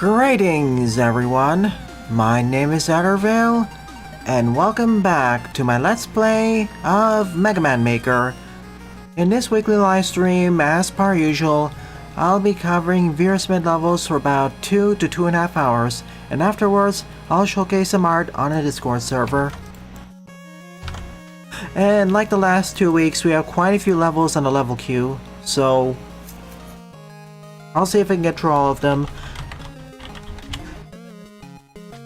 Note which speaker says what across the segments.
Speaker 1: Greetings everyone, my name is Addervale, and welcome back to my Let's Play of Mega Man Maker. In this weekly live stream, as per usual, I'll be covering various mid-levels for about 2 to 2.5 hours, and afterwards, I'll showcase some art on a Discord server. And like the last 2 weeks, we have quite a few levels on the level queue, so I'll see if I can get through all of them.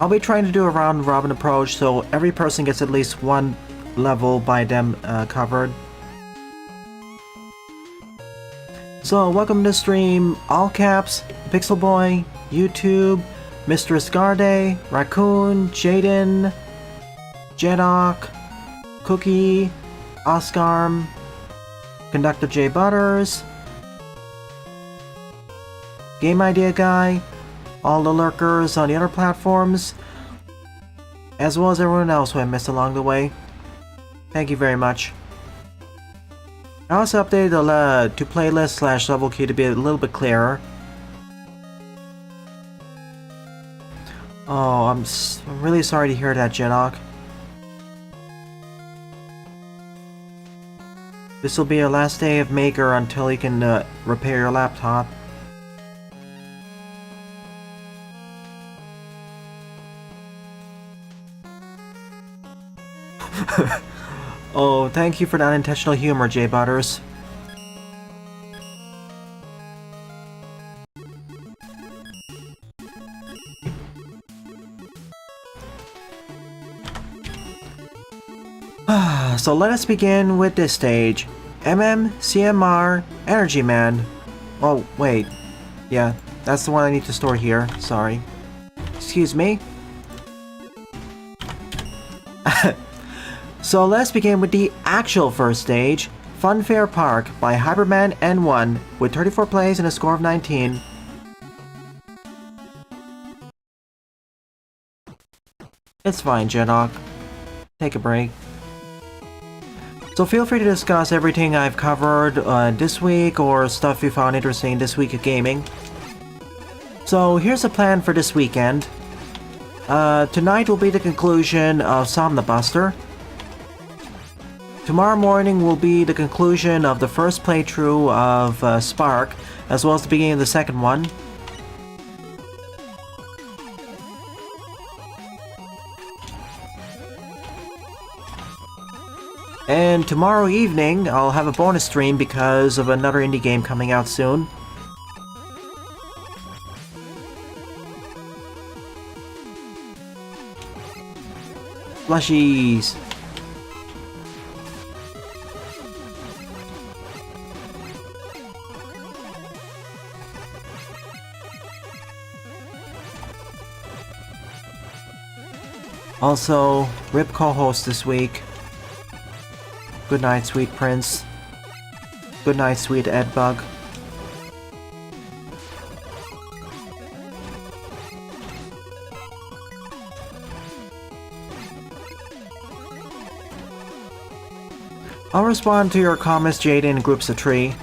Speaker 1: I'll be trying to do a round-robin approach, so every person gets at least one level by them covered. So, welcome to the stream, all caps, Pixel Boy, YouTube, Mistress Garde, Raccoon, Jaden, Jedok, Cookie, Oscarm, Conductor J Butters, Game Idea Guy, all the lurkers on the other platforms, as well as everyone else who I missed along the way. Thank you very much. I also updated the to playlist / level queue to be a little bit clearer. Oh, I'm really sorry to hear that, Jedok. This will be your last day of Maker until you can repair your laptop. Oh, thank you for that unintentional humor, J Butters. So let us begin with this stage. CMR, Energy Man. Oh, wait. Yeah, that's the one I need to store here. Sorry. Excuse me. So let's begin with the actual first stage, Funfair Park by Hyperman N1 with 34 plays and a score of 19. It's fine, Jedok. Take a break. So feel free to discuss everything I've covered this week or stuff you found interesting this week of gaming. So here's the plan for this weekend. Tonight will be the conclusion of Somnibuster. Tomorrow morning will be the conclusion of the first playthrough of Spark, as well as the beginning of the second one. And tomorrow evening, I'll have a bonus stream because of another indie game coming out soon. Plushies! Also, RIP co-host this week. Good night, sweet prince. Good night, sweet Edbug. I'll respond to your comments, Jaden, in groups of 3.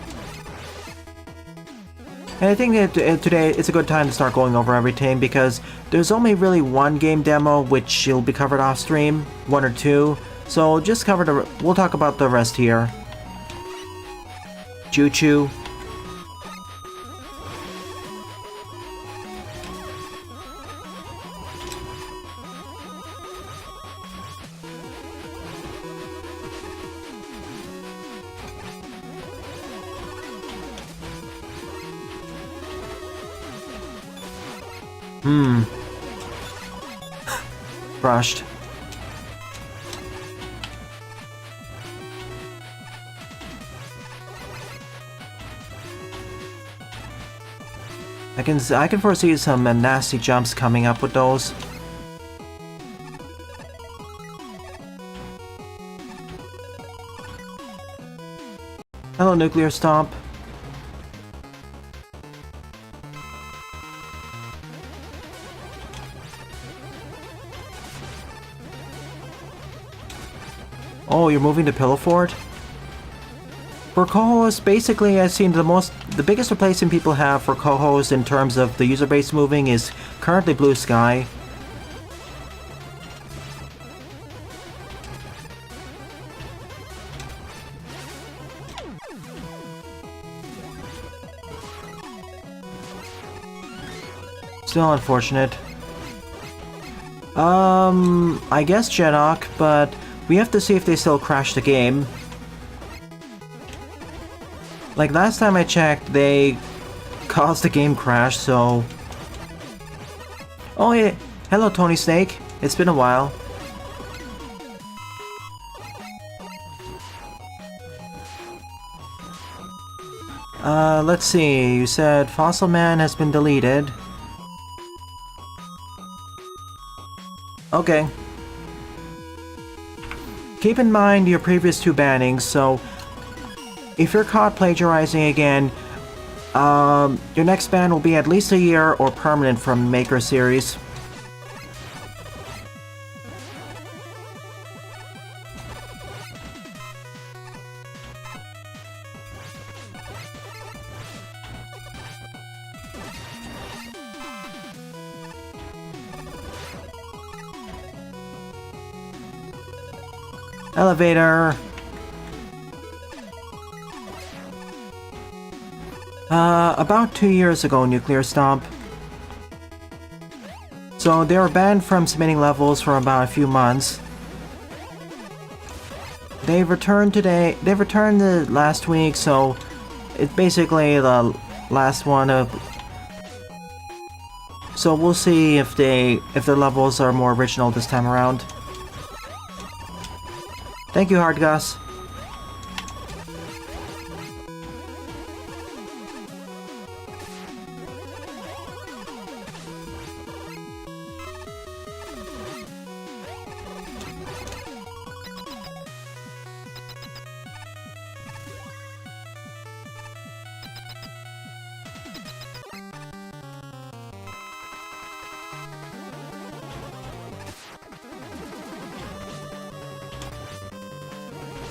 Speaker 1: And I think that today it's a good time to start going over everything because there's only really one game demo which will be covered off stream, 1 or 2. So just cover we'll talk about the rest here. Choo-choo. Brushed. I can foresee some nasty jumps coming up with those. Hello, Nuclear Stomp. Oh, you're moving to Pillow Fort? For co-hosts, basically I've seen the biggest replacement people have for co-hosts in terms of the user base moving is currently Blue Sky. Still unfortunate. I guess Jedok, but we have to see if they still crash the game. Like last time I checked, they caused the game crash, so... Oh yeah, hello Tony Snake, it's been a while. Let's see, you said Fossil Man has been deleted. Okay. Keep in mind your previous 2 bannings, so if you're caught plagiarizing again, your next ban will be at least a year or permanent from Maker Series. Elevator! About 2 years ago, Nuclear Stomp. So they were banned from submitting levels for about a few months. They've returned today. They've returned the last week, so it's basically the last one of... So we'll see if their levels are more original this time around. Thank you, Hard Gus.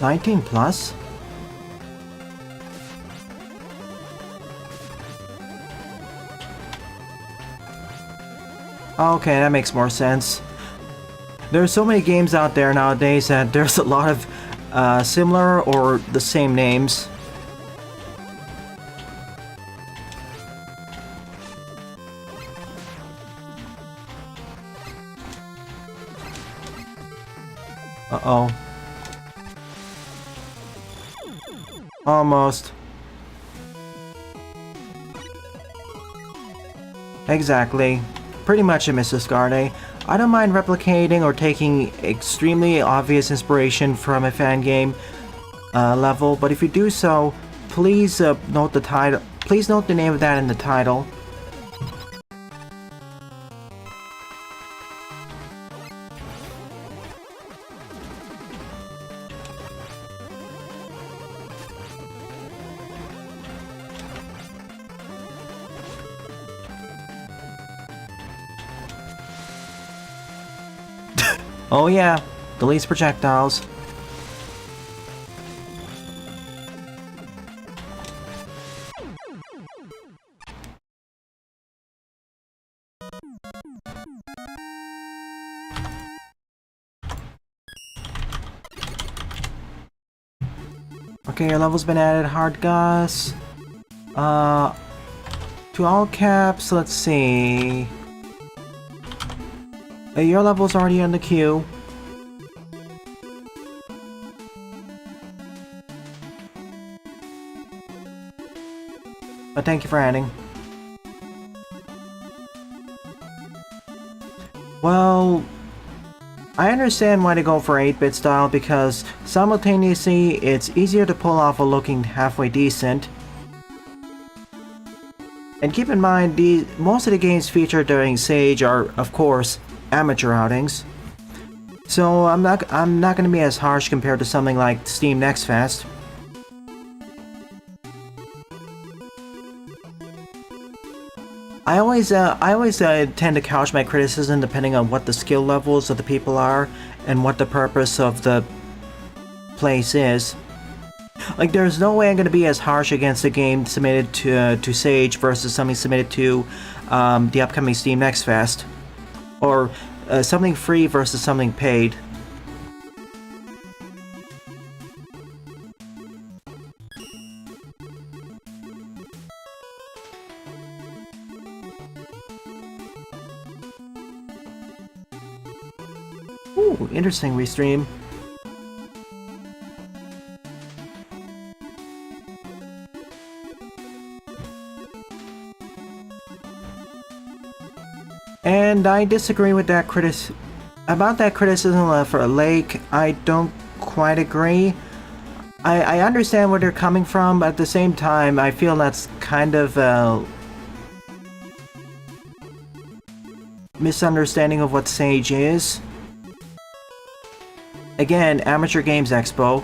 Speaker 1: $19+? Okay, that makes more sense. There's so many games out there nowadays that there's a lot of similar or the same names. Uh-oh. Almost. Exactly. Pretty much a Mrs. Garde. I don't mind replicating or taking extremely obvious inspiration from a fan game level, but if you do so, please note the title. Please note the name of that in the title. Oh yeah, deletes projectiles. Okay, your level's been added, Hard Gus. To all caps, let's see. Your level's already in the queue. But thank you for adding. Well, I understand why they go for 8-bit style because simultaneously it's easier to pull off a looking halfway decent. And keep in mind, most of the games featured during Sage are, of course, amateur outings. So I'm not going to be as harsh compared to something like Steam Next Fest. I always tend to couch my criticism depending on what the skill levels of the people are and what the purpose of the place is. Like, there's no way I'm gonna be as harsh against a game submitted to Sage versus something submitted to the upcoming Steam Next Fest, or something free versus something paid. Ooh, interesting restream. And I disagree with that about that criticism for a lake. I don't quite agree. I understand where they're coming from, but at the same time, I feel that's kind of a misunderstanding of what Sage is. Again, Amateur Games Expo.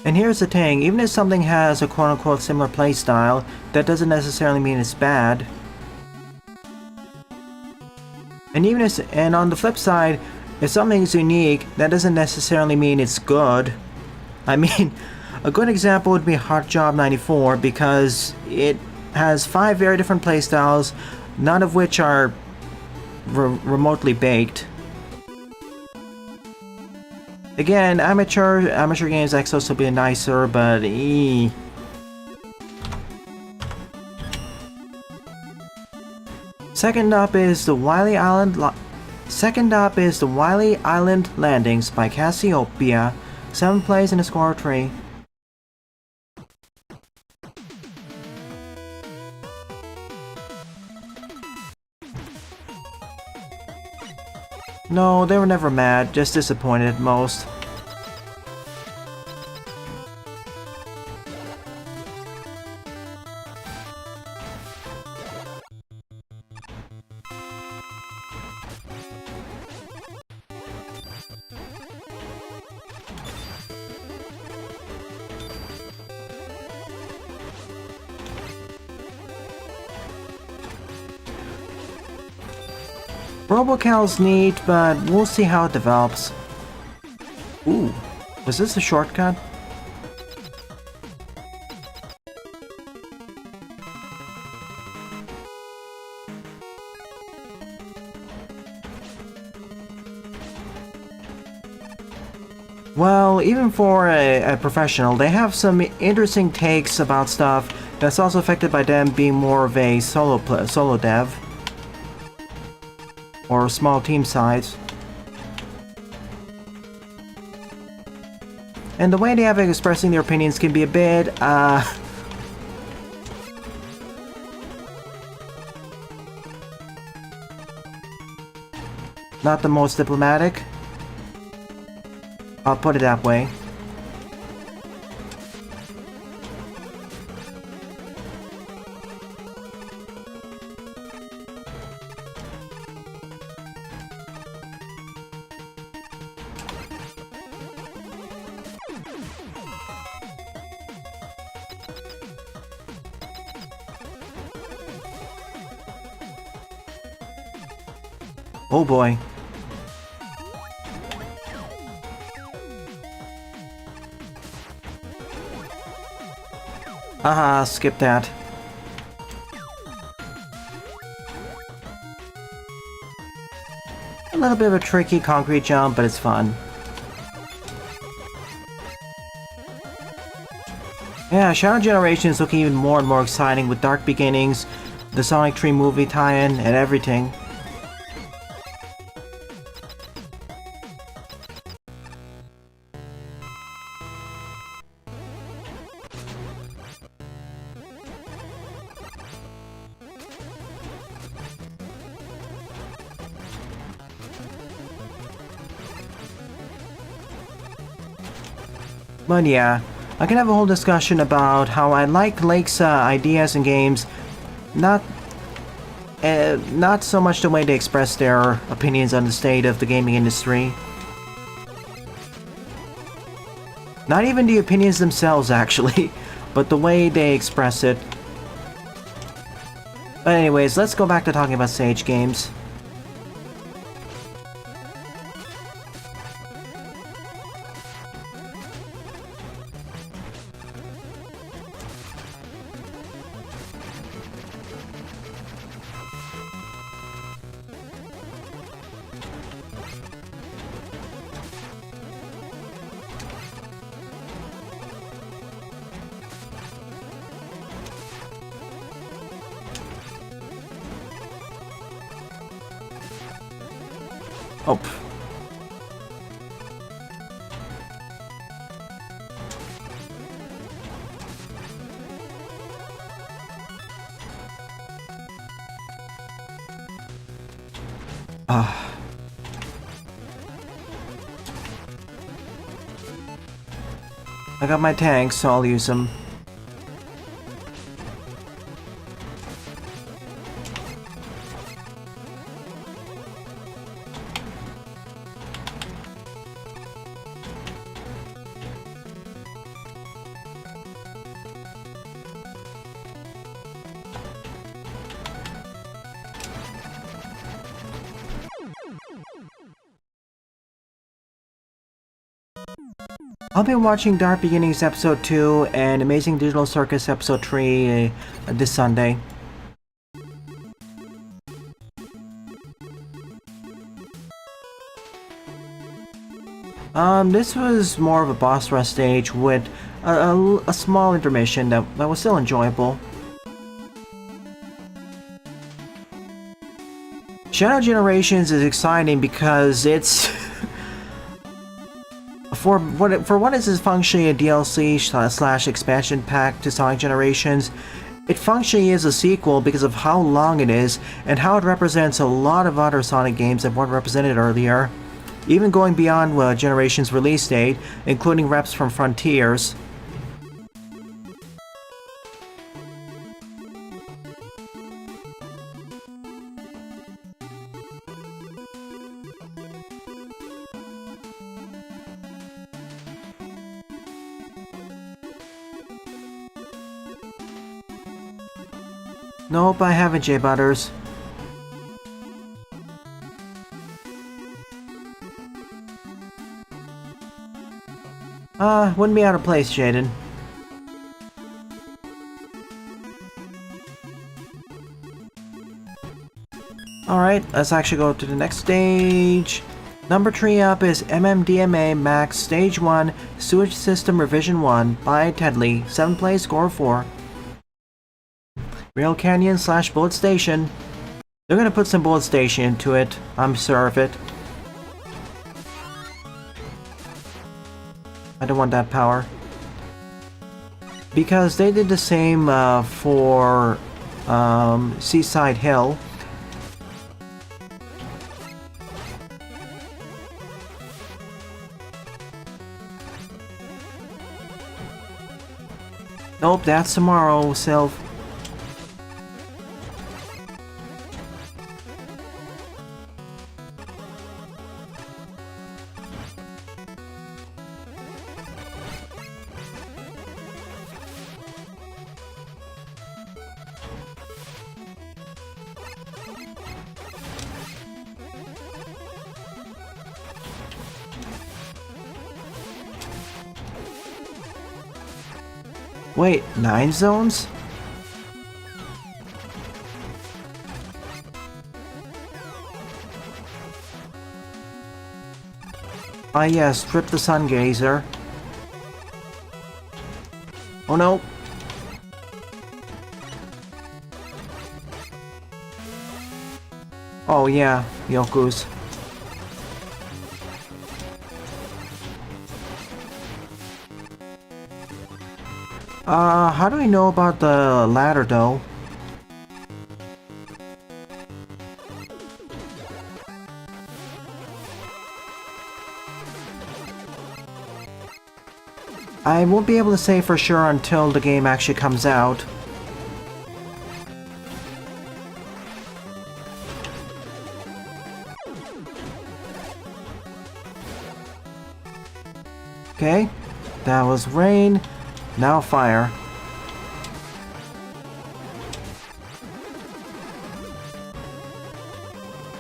Speaker 1: And here's the thing, even if something has a quote-unquote similar playstyle, that doesn't necessarily mean it's bad. And on the flip side, if something's unique, that doesn't necessarily mean it's good. I mean, a good example would be Hot Job 94, because it has 5 very different playstyles, none of which are remotely baked. Again, Amateur Games Expo will be nicer, but Second up is the Wily Island Landings by Cassiopeia. 7 plays in a score of 3. No, they were never mad, just disappointed at most. Robocal's neat, but we'll see how it develops. Ooh, was this a shortcut? Well, even for a professional, they have some interesting takes about stuff that's also affected by them being more of a solo dev. Or small team size. And the way they have of expressing their opinions can be a bit, not the most diplomatic. I'll put it that way. Oh boy. Haha, skip that. A little bit of a tricky concrete jump, but it's fun. Yeah, Shadow Generation is looking even more and more exciting with Dark Beginnings, the Sonic 3 movie tie-in, and everything. But yeah, I can have a whole discussion about how I like Lake's ideas and games, not so much the way they express their opinions on the state of the gaming industry. Not even the opinions themselves, actually, but the way they express it. But anyways, let's go back to talking about Sage games. Oh. I got my tanks, so I'll use them. I'll be watching Dark Beginnings Episode 2 and Amazing Digital Circus Episode 3 this Sunday. This was more of a boss rush stage with a small intermission that was still enjoyable. Shadow Generations is exciting because it's for what is functionally a DLC slash expansion pack to Sonic Generations. It functionally is a sequel because of how long it is and how it represents a lot of other Sonic games that weren't represented earlier, even going beyond Generations' release date, including reps from Frontiers. Nope, I haven't, J Butters. Wouldn't be out of place, Jaden. Alright, let's actually go to the next stage. Number 3 up is MMDMA Max Stage 1 Sewage System Revision 1 by Tedley. 7th place, score 4. Rail Canyon slash Bullet Station. They're gonna put some Bullet Station into it. I'm sure of it. I don't want that power. Because they did the same for Seaside Hill. Nope, that's tomorrow, Sylph. Wait, 9 zones? Ah yes, Trip the Sun Gazer. Oh no. Oh yeah, Yoku's. How do we know about the ladder though? I won't be able to say for sure until the game actually comes out. Okay. That was rain. Now fire.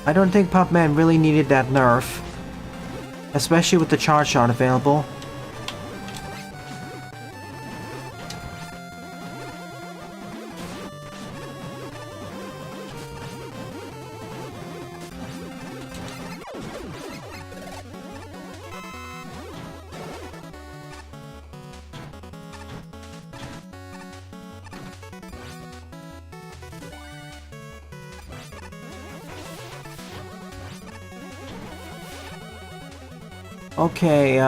Speaker 1: I don't think Pumpman really needed that nerf. Especially with the charge shot available. Okay,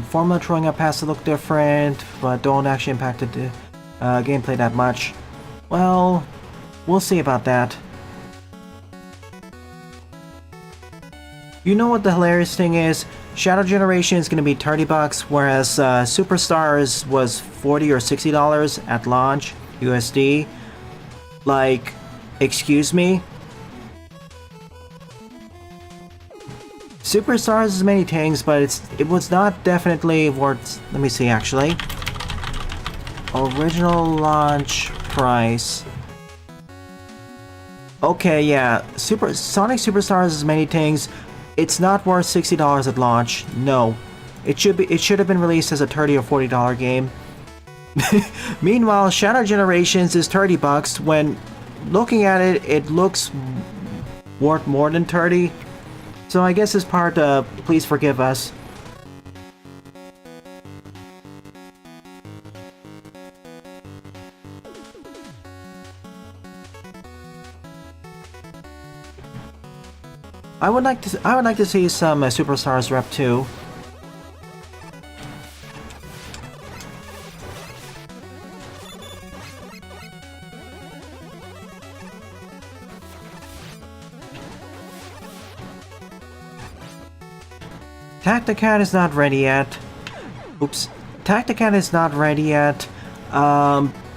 Speaker 1: formula throwing up has to look different, but don't actually impact the gameplay that much. Well, we'll see about that. You know what the hilarious thing is? Shadow Generation is going to be $30, whereas Superstars was $40 or $60 at launch, USD. Like, excuse me? Superstars is many things, but it was not definitely worth. Let me see actually. Original launch price. Okay, yeah. Sonic Superstars is many things. It's not worth $60 at launch. No. It should have been released as a $30 or $40 game. Meanwhile, Shadow Generations is $30 when looking at it, it looks worth more than 30. So I guess this part, please forgive us. I would like to see some Superstars rep too. Tacticat is not ready yet. Oops. Tacticat is not ready yet.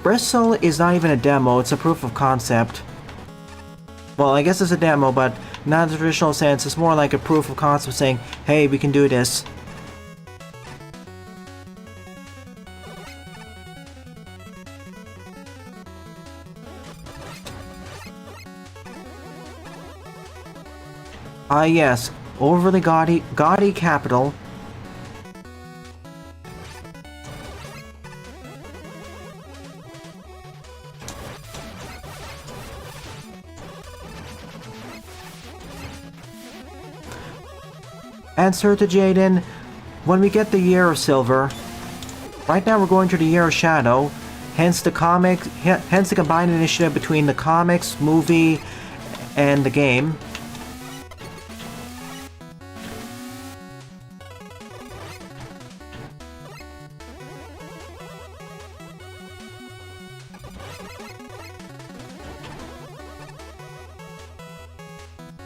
Speaker 1: Bristle is not even a demo, it's a proof of concept. Well, I guess it's a demo, but not in the traditional sense. It's more like a proof of concept saying, hey, we can do this. Ah, yes. Overly gaudy capital. Answer to Jaden, when we get the Year of Silver. Right now we're going to the Year of Shadow, hence the combined initiative between the comics, movie, and the game.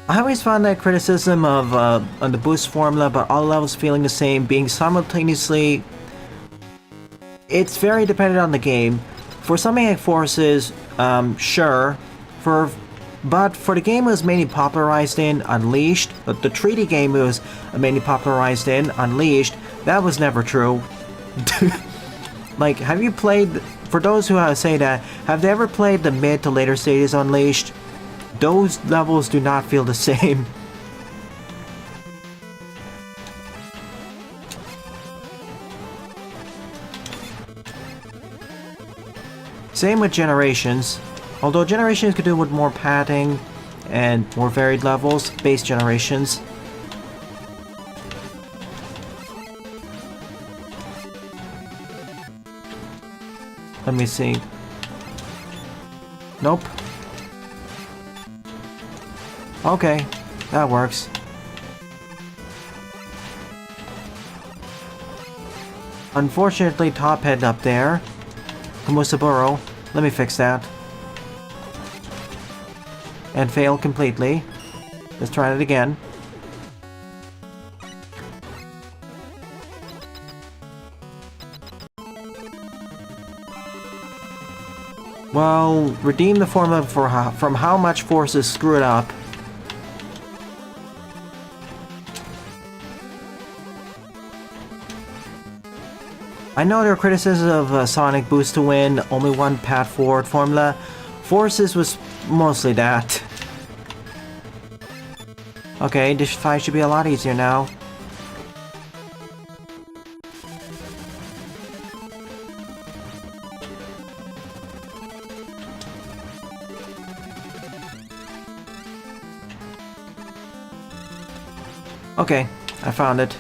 Speaker 1: I always found that criticism of on the boost formula, but all levels feeling the same, being simultaneously. It's very dependent on the game. For some Maniac Forces, sure. But for the game it was mainly popularized in Unleashed, but the 3D game it was mainly popularized in Unleashed, that was never true. Like, have you played? For those who say that, have they ever played the mid to later stages Unleashed? Those levels do not feel the same. Same with Generations. Although Generations could do with more padding and more varied levels, base Generations. Let me see. Nope. Okay, that works. Unfortunately, top head up there. Kumusaburo. Let me fix that. And fail completely. Let's try it again. Well, redeem the formula from how much forces screw it up. I know there are criticisms of Sonic Boost to Win, only one path forward formula. Forces was mostly that. Okay, this fight should be a lot easier now. Okay, I found it.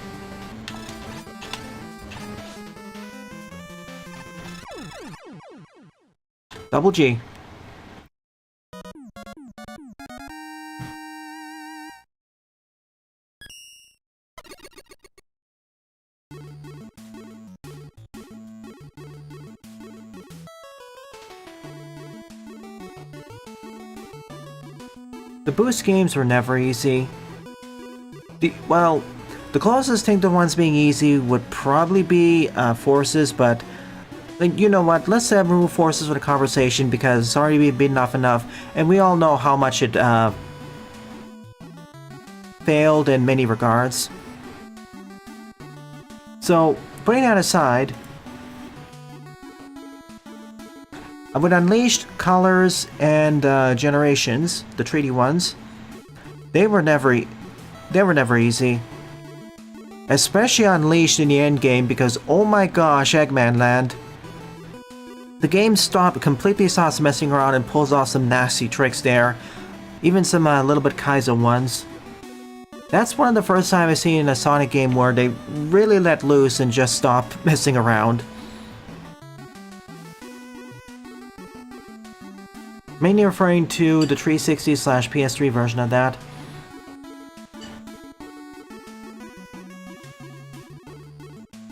Speaker 1: Double G. The boost games were never easy. Well, the closest thing to ones being easy would probably be Forces, but you know what, let's remove Forces with a conversation because it's already been enough, and we all know how much it failed in many regards. So, putting that aside, with Unleashed, Colors, and Generations, the 3D ones, they were never easy. Especially Unleashed in the endgame because, oh my gosh, Eggman Land. The game completely stops messing around and pulls off some nasty tricks there. Even some little bit Kaizo ones. That's one of the first time I've seen in a Sonic game where they really let loose and just stop messing around. Mainly referring to the 360/PS3 version of that.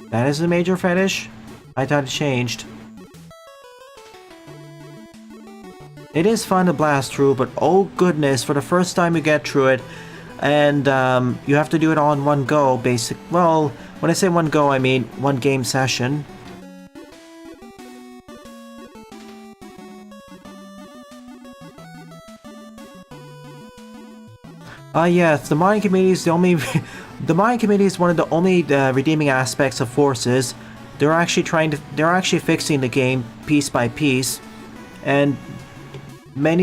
Speaker 1: That is a major fetish? I thought it changed. It is fun to blast through, but oh goodness, for the first time you get through it, and you have to do it all in one go, well, when I say one go, I mean one game session. Yes, the modding community is the modding community is one of the only redeeming aspects of Forces. They're actually fixing the game piece by piece, and my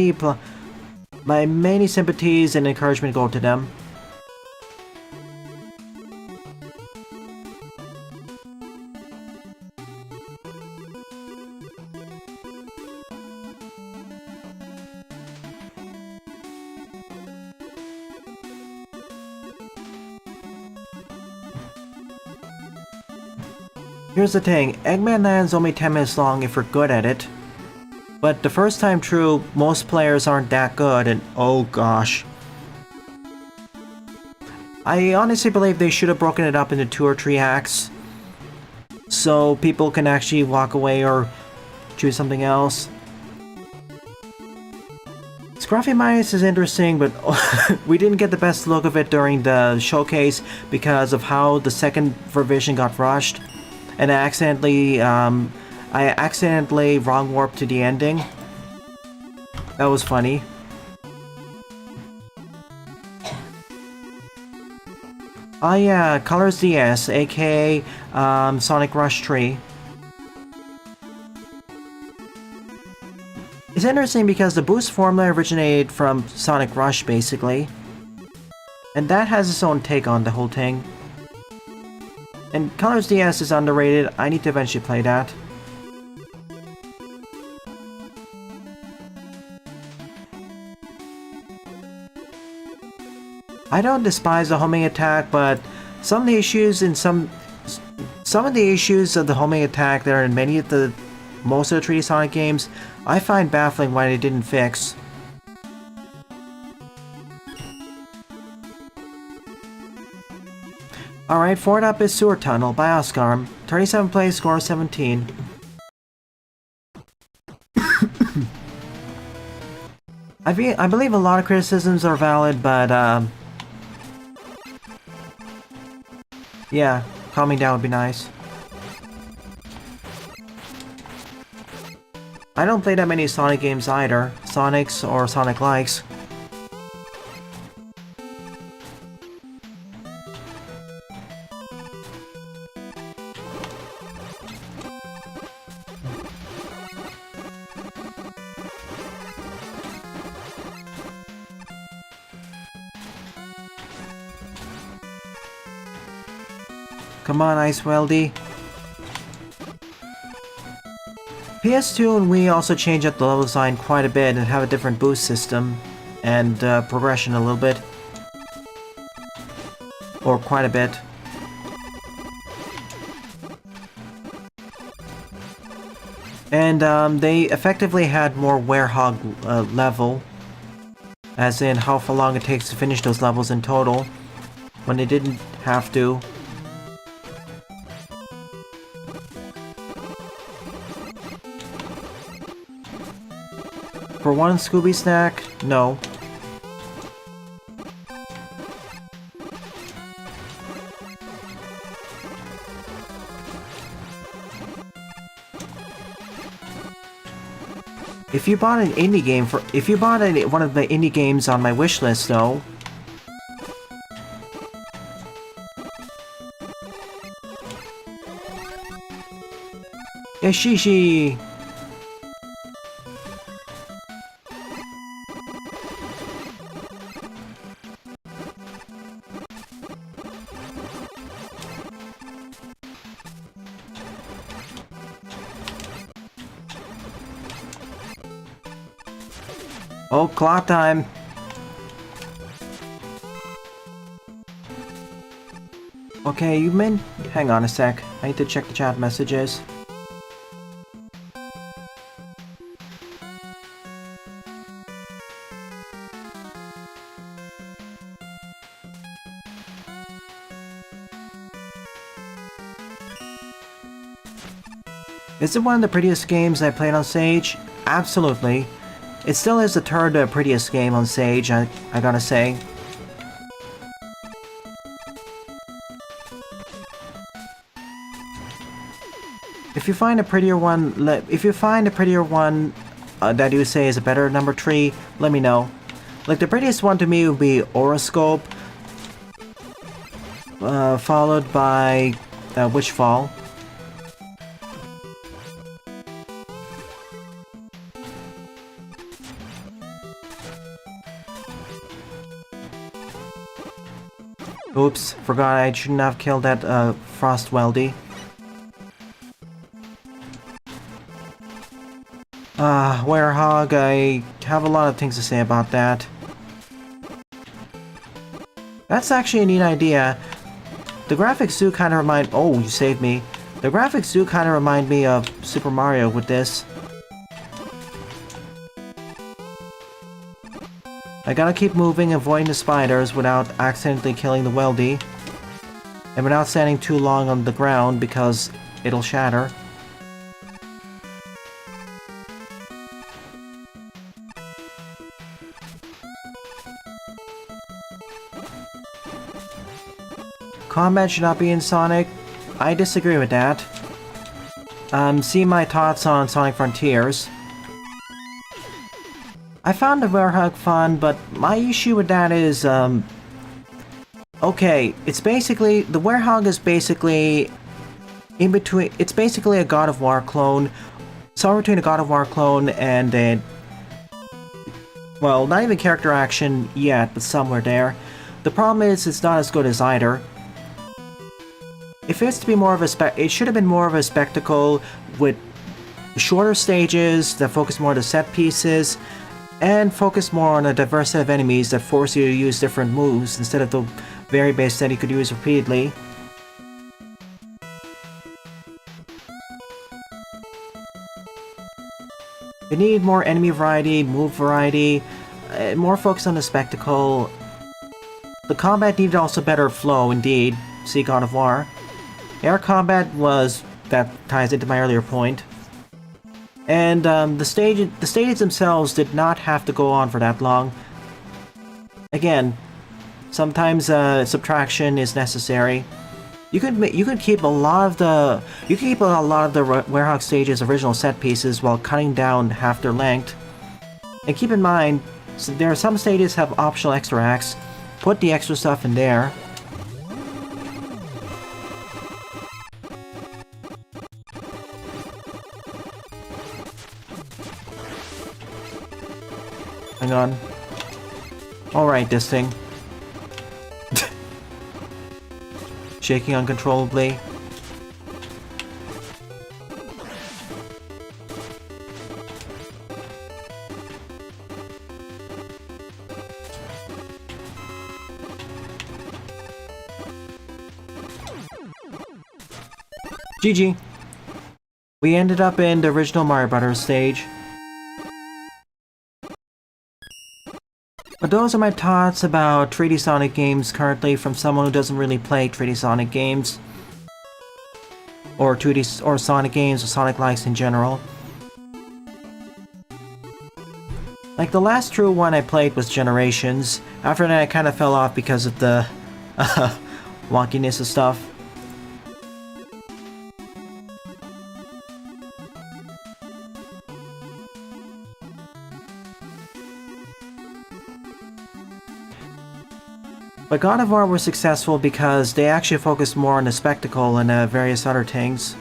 Speaker 1: many sympathies and encouragement go to them. Here's the thing, Eggman Land's only 10 minutes long if you're good at it. But the first time through, most players aren't that good, and oh gosh. I honestly believe they should have broken it up into 2 or 3 acts, so people can actually walk away or choose something else. Scruffy Minus is interesting, but we didn't get the best look of it during the showcase because of how the second revision got rushed, and I accidentally wrong warped to the ending. That was funny. Oh yeah, Colors DS, aka Sonic Rush 3. It's interesting because the boost formula originated from Sonic Rush basically. And that has its own take on the whole thing. And Colors DS is underrated, I need to eventually play that. I don't despise the homing attack, but some of the issues of the homing attack that are in most of the 3D Sonic games, I find baffling why they didn't fix. Alright, forward up is Sewer Tunnel by Oscar. 37 plays, score 17. I believe a lot of criticisms are valid, but yeah, calming down would be nice. I don't play that many Sonic games either, Sonics or Sonic-likes. Come on, Ice Weldy. PS2 and Wii also change up the level design quite a bit and have a different boost system and progression a little bit. Or quite a bit. And they effectively had more Werehog level, as in how long it takes to finish those levels in total, when they didn't have to. For one Scooby snack? No. If you bought an indie game one of the indie games on my wish list though, Shishi! Oh, clock time! Okay, you meant... Hang on a sec. I need to check the chat messages. Is it one of the prettiest games I played on Sage? Absolutely. It still is the third prettiest game on Sage, I gotta say. If you find a prettier one, that you say is a better number 3, let me know. Like, the prettiest one to me would be Horoscope, followed by Witchfall. Oops, forgot I shouldn't have killed that Frost Weldy. Werehog, I have a lot of things to say about that. That's actually a neat idea. The graphics do kind of remind... Oh, you saved me. The graphics do kind of remind me of Super Mario with this. I gotta keep moving, avoiding the spiders without accidentally killing the Weldy. And without standing too long on the ground because it'll shatter. Combat should not be in Sonic. I disagree with that. See my thoughts on Sonic Frontiers. I found the Werehog fun, but my issue with that is, okay, it's basically... The Werehog is basically... in between... It's basically a God of War clone. Somewhere between a God of War clone and a... Well, not even character action yet, but somewhere there. The problem is, it's not as good as either. If it's to be more of a it should have been more of a spectacle with shorter stages that focus more on the set pieces and focus more on a diverse set of enemies that force you to use different moves instead of the very base that you could use repeatedly. You need more enemy variety, move variety, more focus on the spectacle. The combat needed also better flow, indeed. See God of War. Air combat was... that ties into my earlier point. And the stages themselves did not have to go on for that long. Again, sometimes subtraction is necessary. You could keep a lot of the Werehog stages' original set pieces while cutting down half their length. And keep in mind, there are some stages have optional extra acts. Put the extra stuff in there. Hang on. Alright, this thing. shaking uncontrollably. GG. We ended up in the original Mario Brothers stage. But those are my thoughts about 3D Sonic games currently from someone who doesn't really play 3D Sonic games. Or 2D or Sonic games or Sonic likes in general. Like the last true one I played was Generations. After that I kind of fell off because of the wonkiness of stuff. But God of War was successful because they actually focused more on the spectacle and various other things.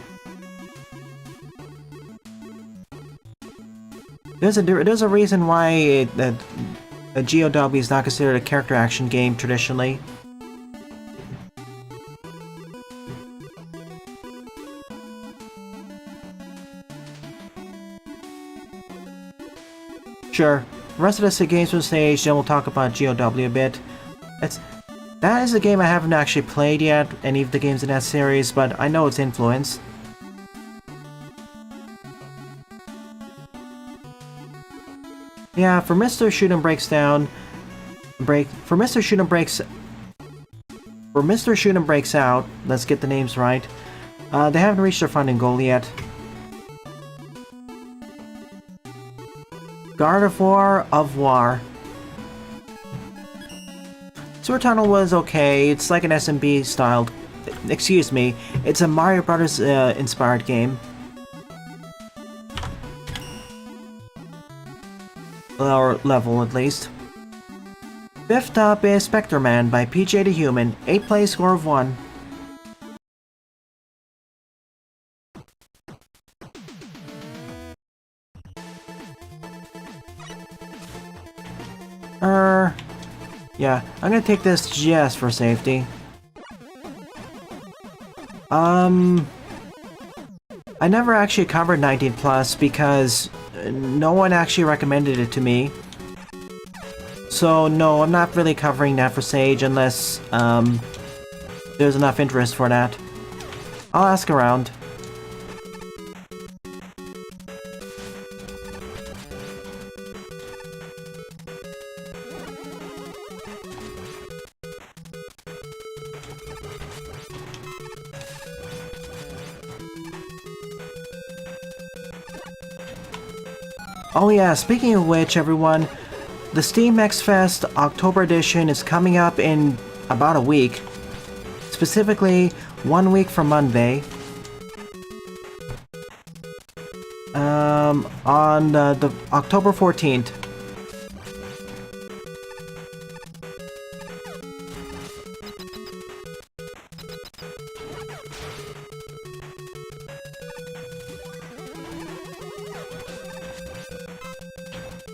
Speaker 1: There's a reason why a GOW is not considered a character action game traditionally. Sure, the rest of the games on stage, then we'll talk about GOW a bit. That is a game I haven't actually played yet, any of the games in that series, but I know its influence. Yeah, for Mr. Shoot 'em Breaks Out, let's get the names right. They haven't reached their funding goal yet. Gardevoir of War. Sewer Tunnel was okay. It's like an SMB styled. Excuse me. It's a Mario Brothers inspired game. Or level at least. Fifth up is Spectre Man by PJ the Human. 8th place, score of 1. Yeah, I'm gonna take this just for safety. I never actually covered 19 plus because no one actually recommended it to me. So no, I'm not really covering that for Sage unless there's enough interest for that. I'll ask around. Oh yeah, speaking of which, everyone, the Steam X Fest October edition is coming up in about a week. Specifically, 1 week from Monday. On the October 14th.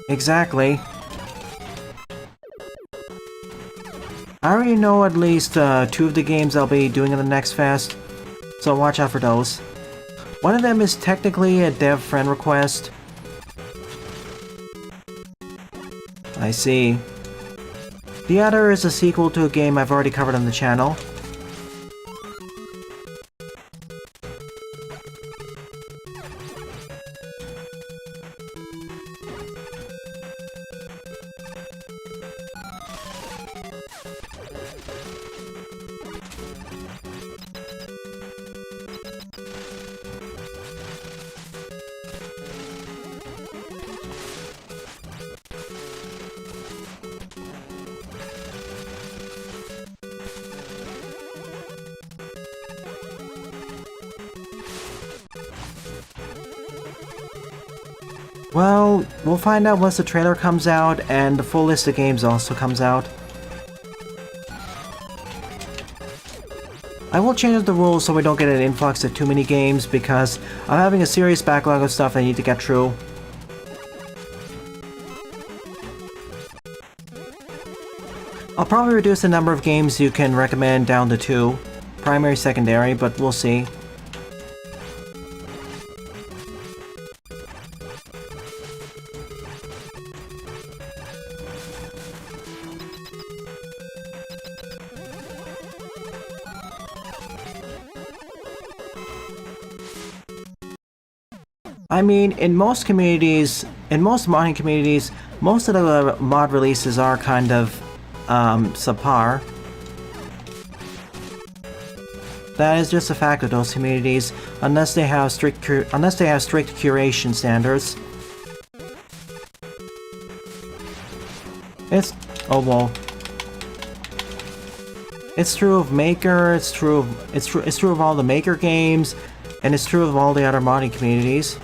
Speaker 1: Exactly. I already know at least 2 of the games I'll be doing in the next fest, so watch out for those. One of them is technically a dev friend request. I see. The other is a sequel to a game I've already covered on the channel. Well, we'll find out once the trailer comes out and the full list of games also comes out. I will change the rules so we don't get an influx of too many games because I'm having a serious backlog of stuff I need to get through. I'll probably reduce the number of games you can recommend down to 2 primary, secondary, but we'll see. I mean, in most communities, in most modding communities, most of the mod releases are kind of subpar. That is just a fact of those communities, unless they have strict curation standards. Oh well. It's true of Maker. It's true of all the Maker games, and it's true of all the other modding communities.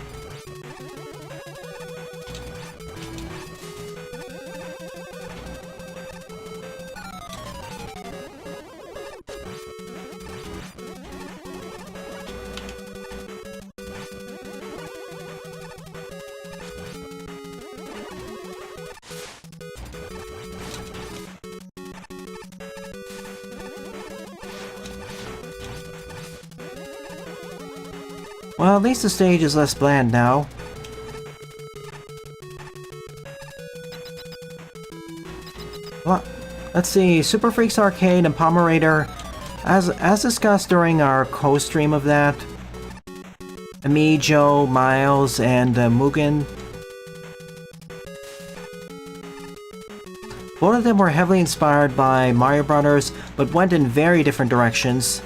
Speaker 1: Well, at least the stage is less bland now. Well, let's see, Super Freaks Arcade and Pomerator, as discussed during our co-stream of that, me, Joe, Miles, and Mugen. Both of them were heavily inspired by Mario Brothers, but went in very different directions.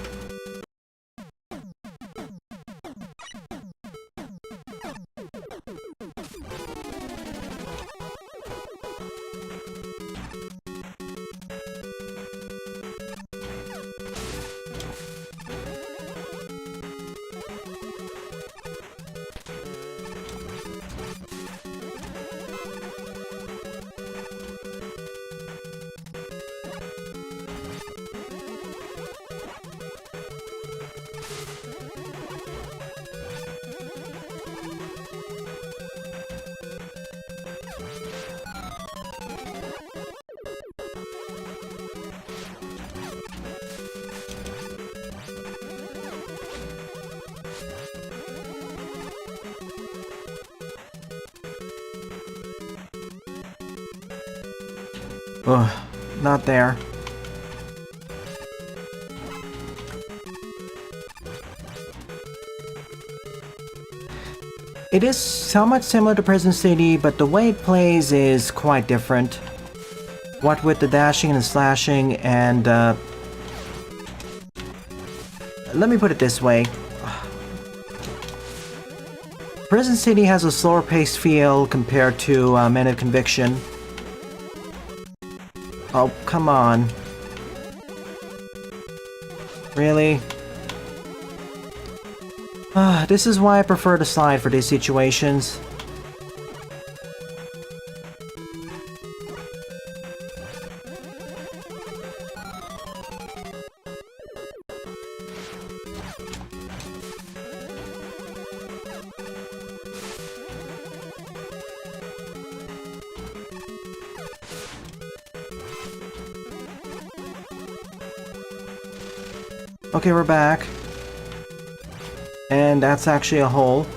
Speaker 1: Ugh, not there. It is somewhat similar to Prison City, but the way it plays is quite different. What with the dashing and the slashing and, let me put it this way. Prison City has a slower paced feel compared to Men of Conviction. Oh, come on. Really? This is why I prefer to slide for these situations. Okay, we're back. And that's actually a hole.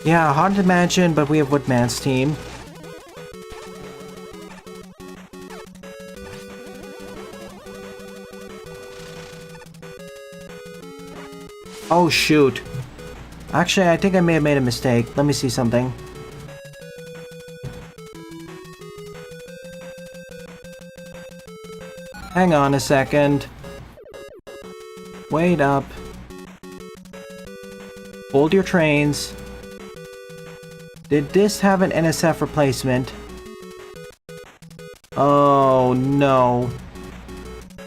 Speaker 1: Yeah, Haunted Mansion, but we have Woodman's team. Oh shoot. Actually, I think I may have made a mistake. Let me see something. Hang on a second. Wait up. Hold your trains. Did this have an NSF replacement? Oh no.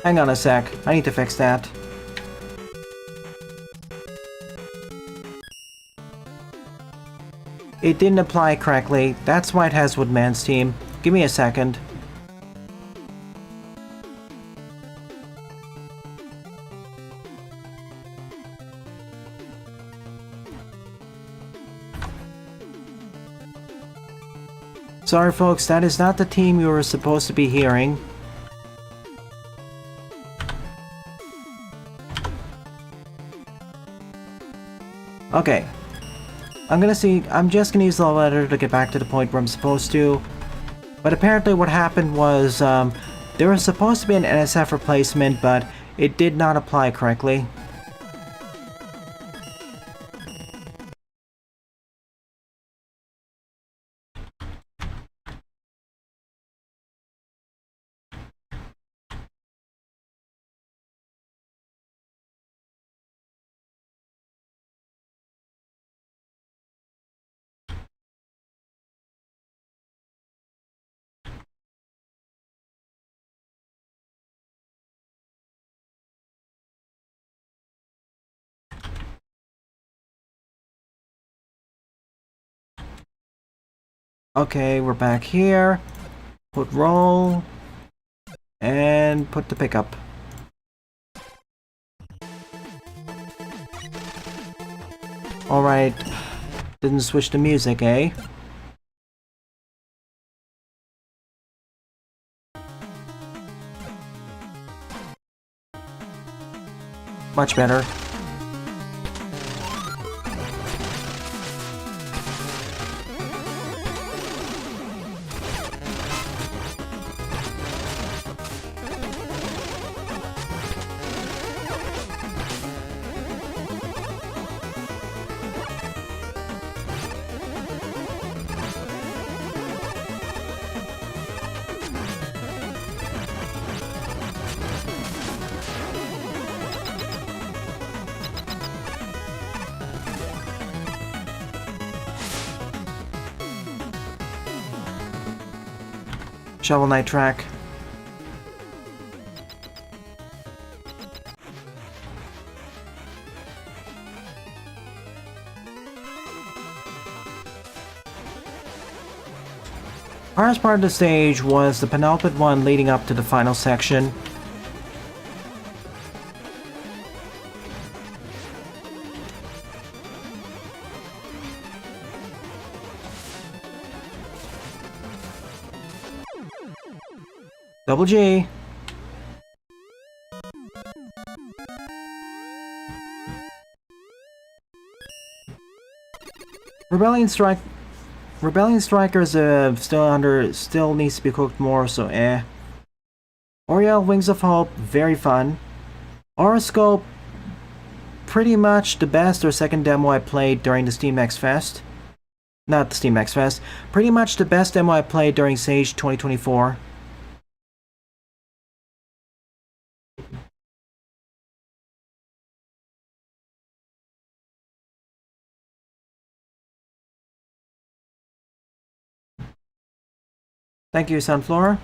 Speaker 1: Hang on a sec. I need to fix that. It didn't apply correctly. That's why it has Woodman's team. Give me a second. Sorry folks, that is not the team you were supposed to be hearing. Okay. I'm just gonna use the letter to get back to the point where I'm supposed to. But apparently what happened was, there was supposed to be an NSF replacement, but it did not apply correctly. Okay, we're back here. Put roll. And put the pickup. Alright. Didn't switch the music, eh? Much better. Shovel Knight track. Hardest part of the stage was the penultimate one leading up to the final section. Double G. Rebellion Strikers still needs to be cooked more, so eh. Oriel Wings of Hope, very fun. Horoscope, pretty much the best or second demo I played during the Steam X Fest. Not the Steam X Fest. Pretty much the best demo I played during Sage 2024. Thank you, Sunflower.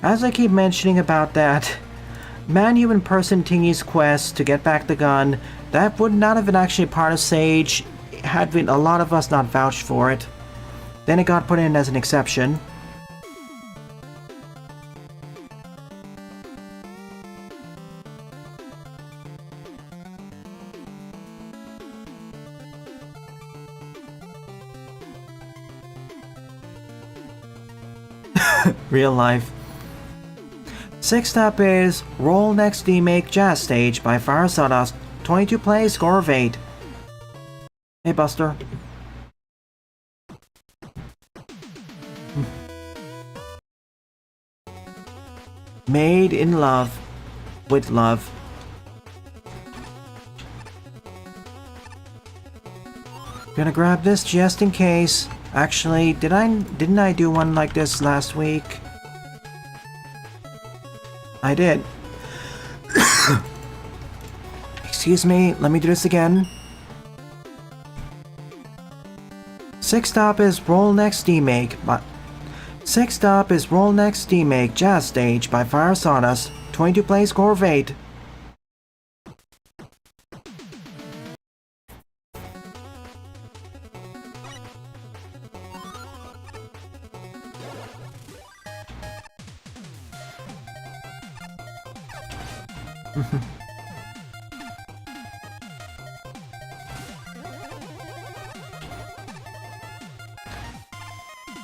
Speaker 1: As I keep mentioning about that, Man-Human Person Tingy's quest to get back the gun, that would not have been actually part of Sage had been a lot of us not vouched for it. Then it got put in as an exception. Real life. Sixth up is Roll Next Remake Jazz Stage by Fire Sawdust. 22 plays, score of 8. Hey Buster. Made in love. With love. Gonna grab this just in case. Actually, didn't I do one like this last week? I did. Excuse me, let me do this again. Sixth up is Roll Next Remake by Sixth up is Roll Next Remake Jazz Stage by Fire Sawdust, 22 play score of 8.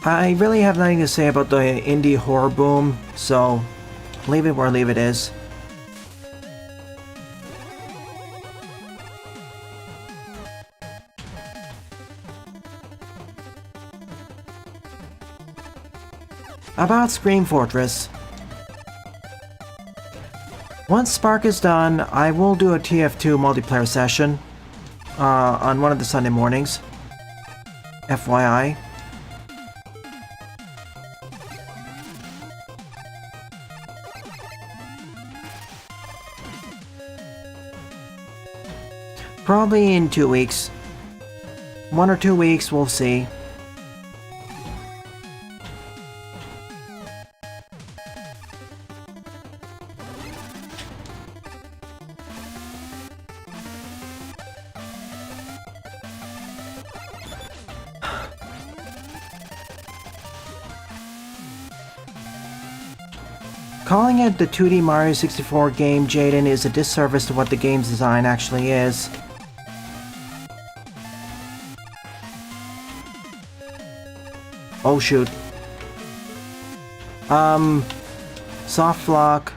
Speaker 1: I really have nothing to say about the indie horror boom, so leave it where leave it is. About Scream Fortress. Once Spark is done, I will do a TF2 multiplayer session on one of the Sunday mornings. FYI. Probably in 2 weeks. 1 or 2 weeks, we'll see. Calling it the 2D Mario 64 game, Jaden, is a disservice to what the game's design actually is. Oh shoot. Soft lock.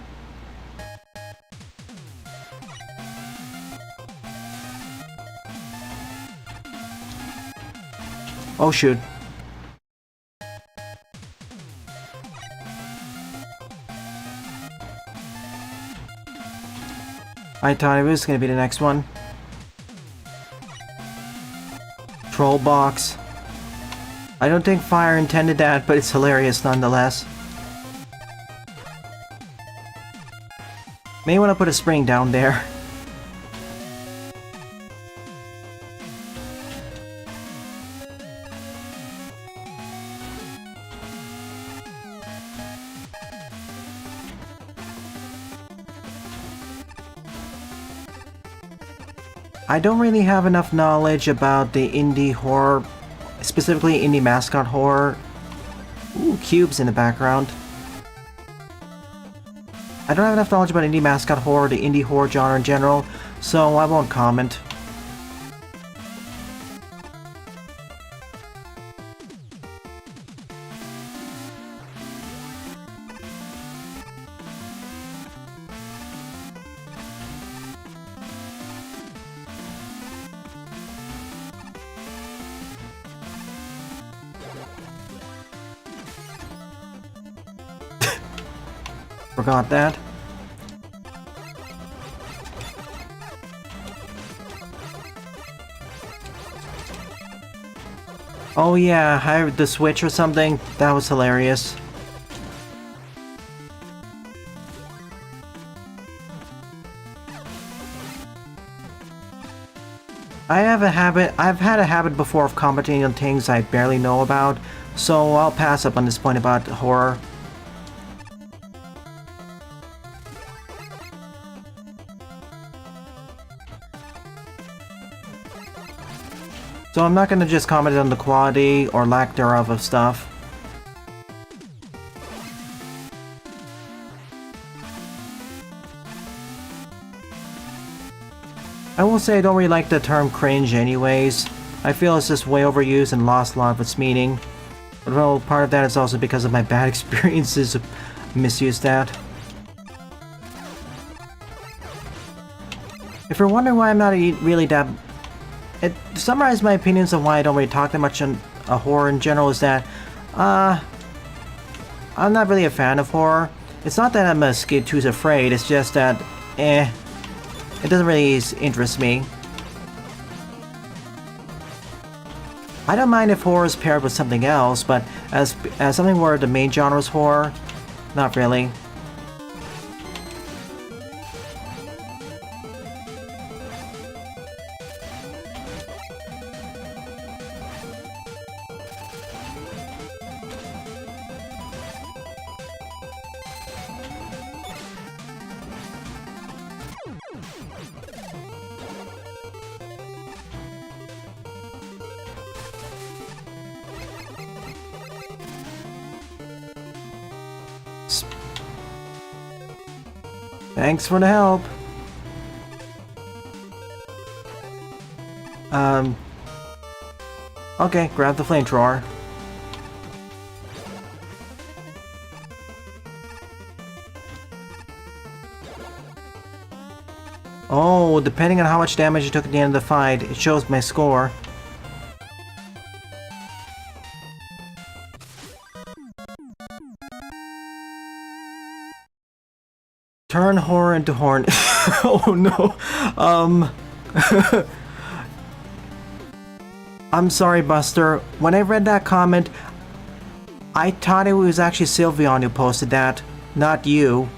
Speaker 1: Oh shoot. I thought it was gonna be the next one. Troll box. I don't think Fire intended that, but it's hilarious nonetheless. May want to put a spring down there. I don't really have enough knowledge about the indie horror, specifically indie mascot horror. Ooh, cubes in the background. I don't have enough knowledge about indie mascot horror, the indie horror genre in general, so I won't comment. Forgot that. Oh yeah, I had the Switch or something. That was hilarious. I've had a habit before of commenting on things I barely know about, so I'll pass up on this point about horror. So I'm not gonna just comment on the quality or lack thereof of stuff. I will say I don't really like the term cringe anyways. I feel it's just way overused and lost a lot of its meaning. But well, part of that is also because of my bad experiences of misuse that. If you're wondering why I'm not really that... To summarize my opinions on why I don't really talk that much on horror in general is that, I'm not really a fan of horror. It's not that I'm a skid who's afraid, it's just that, it doesn't really interest me. I don't mind if horror is paired with something else, but as something where the main genre is horror, not really. Thanks for the help. Okay, grab the flamethrower. Oh, depending on how much damage you took at the end of the fight, it shows my score. Turn horror into horn. Oh no. I'm sorry, Buster. When I read that comment, I thought it was actually Sylveon who posted that, not you.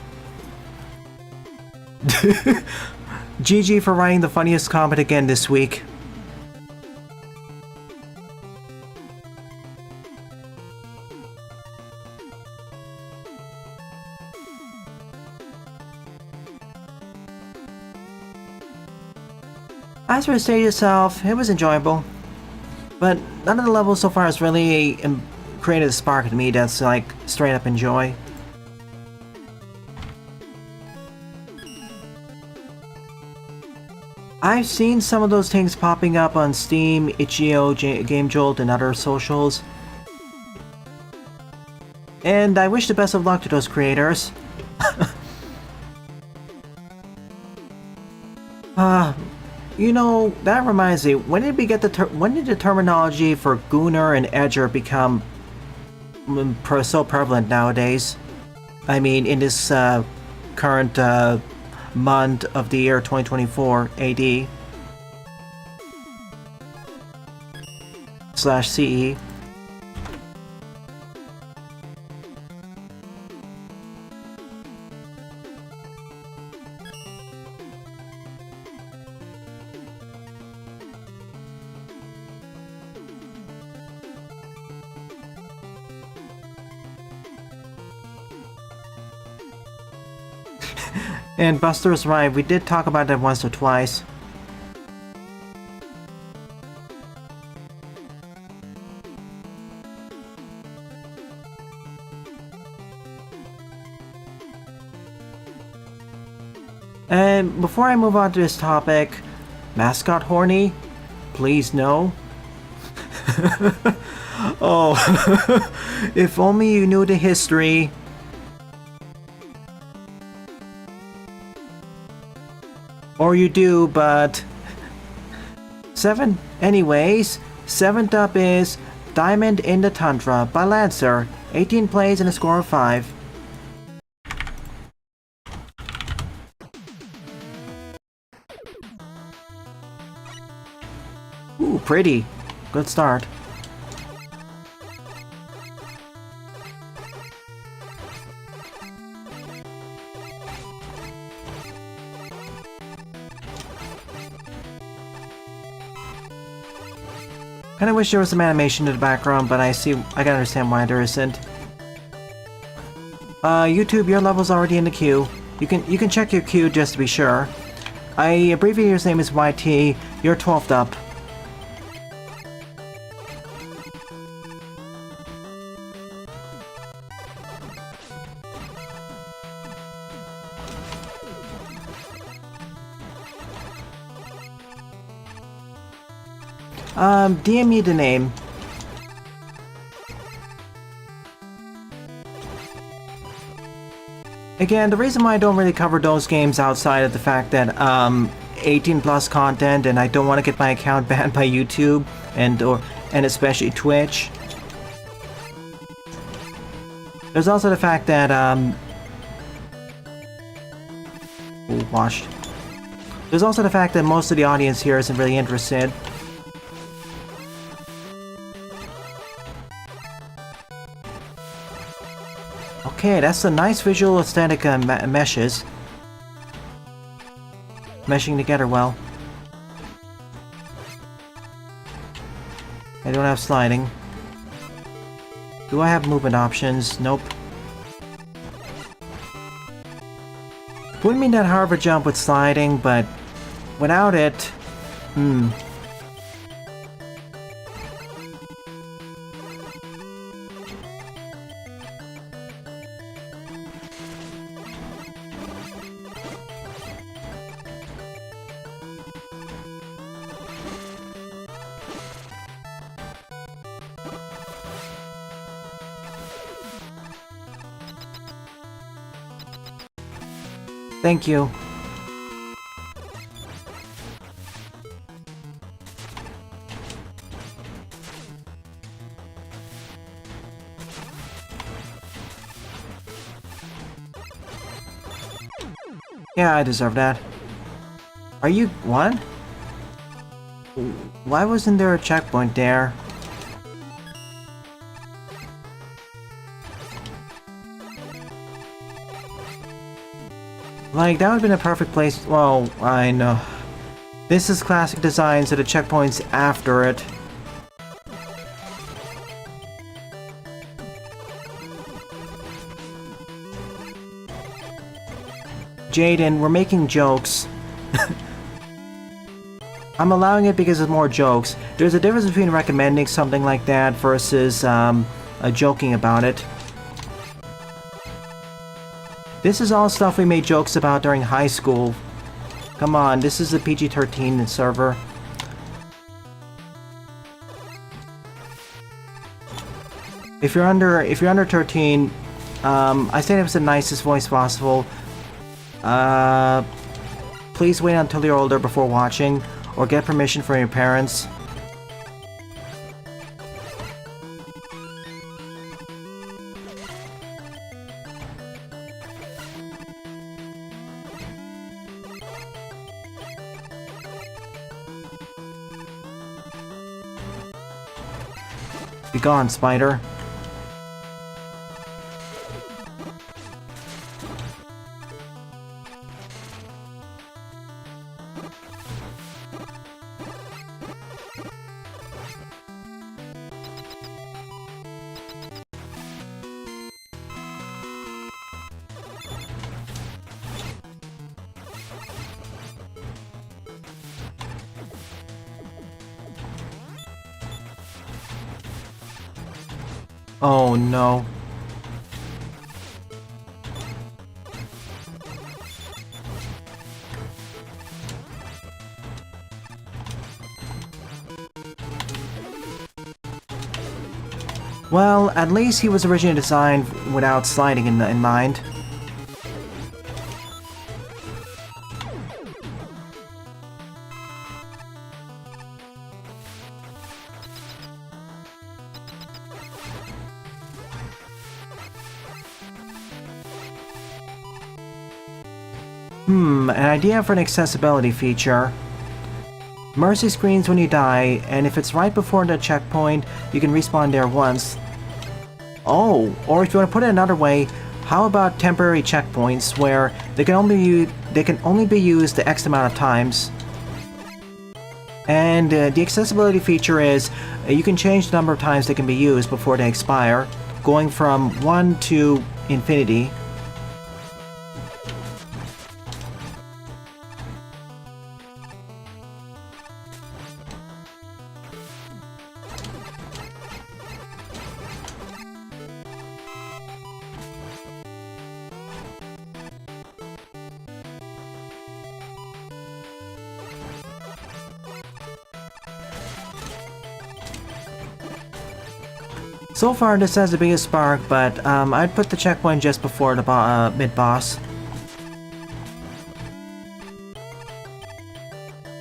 Speaker 1: GG for writing the funniest comment again this week. As for the stage itself, it was enjoyable. But none of the levels so far has really created a spark in me that's like straight up enjoy. I've seen some of those things popping up on Steam, Itch.io, GameJolt, and other socials. And I wish the best of luck to those creators. You know, that reminds me, when did the terminology for Gooner and Edger become so prevalent nowadays? I mean, in this current month of the year 2024 AD / CE. And Buster's right, we did talk about that once or twice. And before I move on to this topic, mascot horny? Please no. Oh, if only you knew the history. Or you do, but... Anyways, 7th up is Diamond in the Tundra by Lancer. 18 plays and a score of 5. Ooh, pretty. Good start. Kinda wish there was some animation in the background, but I can understand why there isn't. YouTube, your level's already in the queue. You can check your queue just to be sure. Abbreviator's name is YT. You're 12th up. DM me the name. Again, the reason why I don't really cover those games outside of the fact that 18 plus content and I don't want to get my account banned by YouTube and especially Twitch. There's also the fact that washed. There's also the fact that most of the audience here isn't really interested. Okay, that's a nice visual aesthetic meshes. Meshing together well. I don't have sliding. Do I have movement options? Nope. Wouldn't mean that hard of a jump with sliding, but without it, Thank you. Yeah, I deserve that. Are you... what? Why wasn't there a checkpoint there? Like, that would have been a perfect place... well, I know. This is classic design, so the checkpoint's after it. Jaden, we're making jokes. I'm allowing it because it's more jokes. There's a difference between recommending something like that versus joking about it. This is all stuff we made jokes about during high school. Come on, this is the PG-13 server. If you're under 13, I say it was the nicest voice possible. Please wait until you're older before watching, or get permission from your parents. Be gone, spider. Oh no. Well, at least he was originally designed without sliding in mind. An idea for an accessibility feature. Mercy screens when you die, and if it's right before the checkpoint, you can respawn there once. Oh, or if you want to put it another way, how about temporary checkpoints where they can only be used the X amount of times? And the accessibility feature is you can change the number of times they can be used before they expire, going from 1 to infinity. So far, this has the biggest spark, but I'd put the checkpoint just before the mid-boss.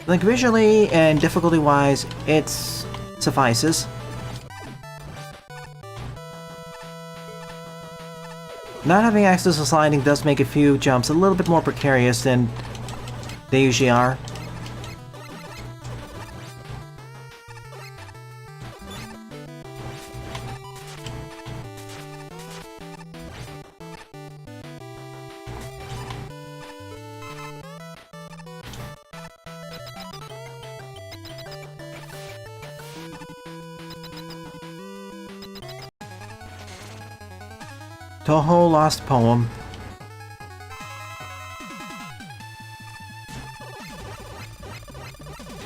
Speaker 1: Like, visually and difficulty-wise, it suffices. Not having access to sliding does make a few jumps a little bit more precarious than they usually are. Toho Lost Poem.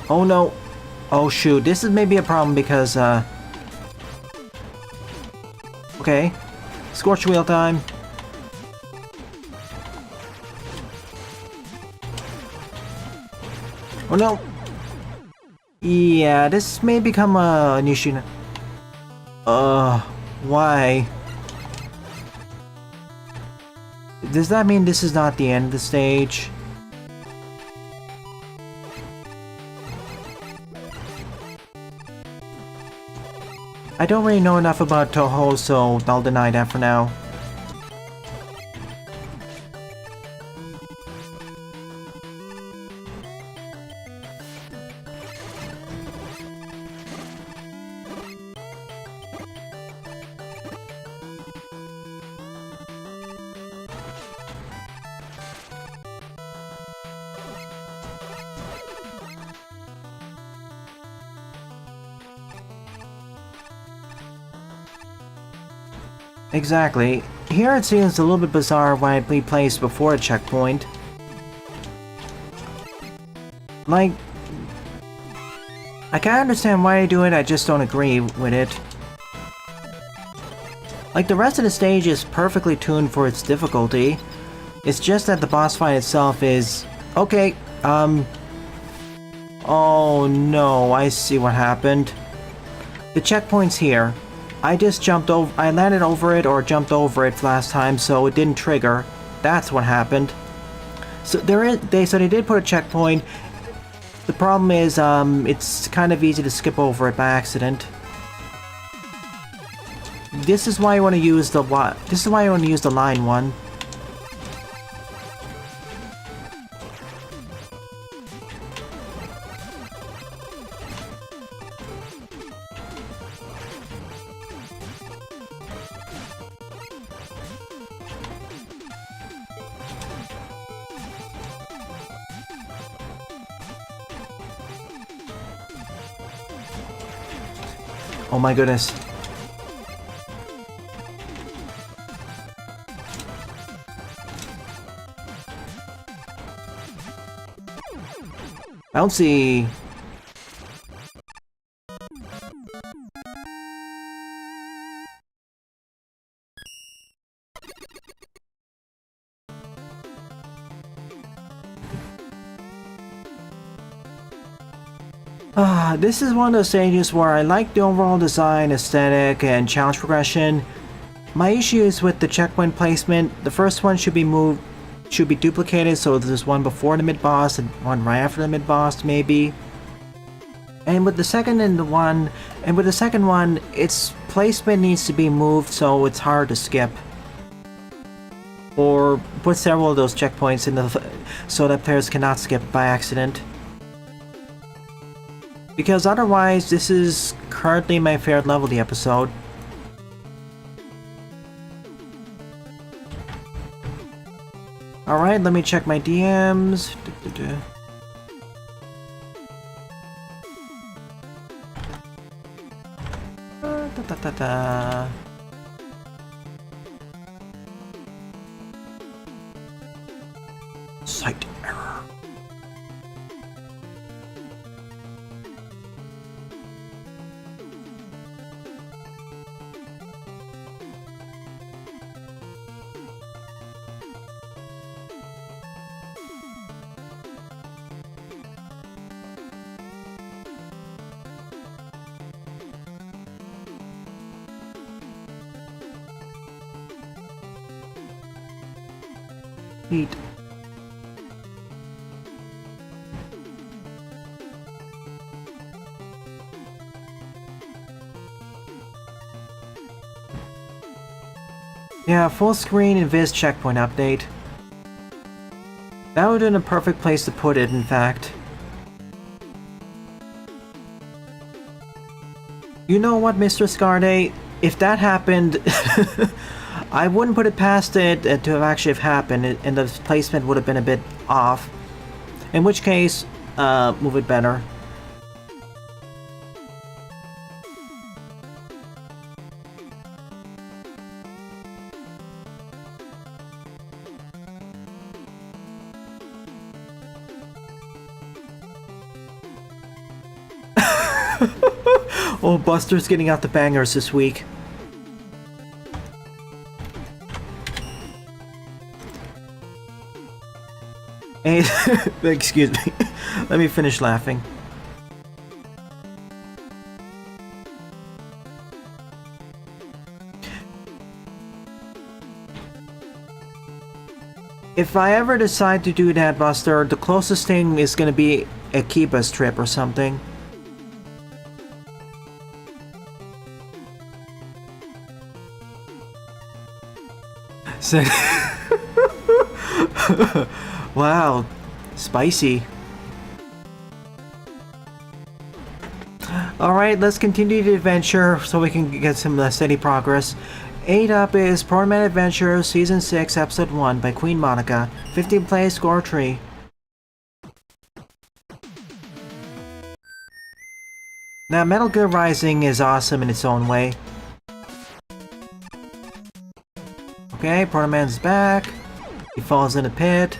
Speaker 1: Oh no. Oh shoot, this is maybe a problem because, okay. Scorch wheel time. Oh no. Yeah, this may become an issue. Why? Does that mean this is not the end of the stage? I don't really know enough about Toho, so I'll deny that for now. Exactly. Here it seems a little bit bizarre why it be placed before a checkpoint. Like, I can understand why they do it, I just don't agree with it. Like, the rest of the stage is perfectly tuned for its difficulty. It's just that the boss fight itself is... Okay, oh no, I see what happened. The checkpoint's here. I just jumped over, I landed over it or jumped over it last time, so it didn't trigger. That's what happened. So they did put a checkpoint. The problem is, it's kind of easy to skip over it by accident. This is why you want to use the line one. Oh my goodness. Bouncy. This is one of those stages where I like the overall design, aesthetic, and challenge progression. My issue is with the checkpoint placement. The first one should be duplicated, so there's one before the mid-boss and one right after the mid-boss, maybe. And with the second one, its placement needs to be moved so it's hard to skip. Or put several of those checkpoints in so that players cannot skip by accident. Because otherwise, this is currently my favorite level of the episode. Alright, let me check my DMs. Site error. Neat. Yeah, full screen invis checkpoint update. That would have been a perfect place to put it, in fact. You know what, Mr. Scarday? If that happened, I wouldn't put it past it to have actually happened, and the placement would have been a bit off. In which case, move it better. Oh, Buster's getting out the bangers this week. Hey, excuse me. Let me finish laughing. If I ever decide to do that, Buster, the closest thing is gonna be a Kiba's trip or something. So wow, spicy. Alright, let's continue the adventure so we can get some steady progress. 8 up is Proto-Man Adventure Season 6 Episode 1 by Queen Monica. 15 plays, score 3. Now, Metal Gear Rising is awesome in its own way. Okay, Proto-Man's back. He falls in a pit.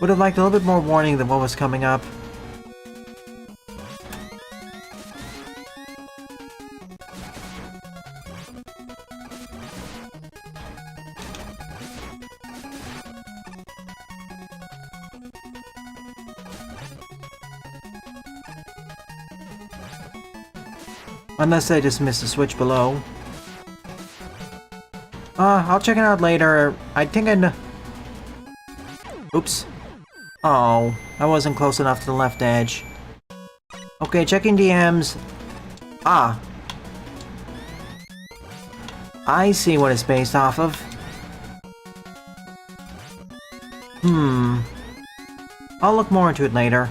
Speaker 1: Would have liked a little bit more warning than what was coming up. Unless I just missed the switch below. I'll check it out later. I think I know. Oops. Oh, I wasn't close enough to the left edge. Okay, checking DMs. Ah. I see what it's based off of. I'll look more into it later.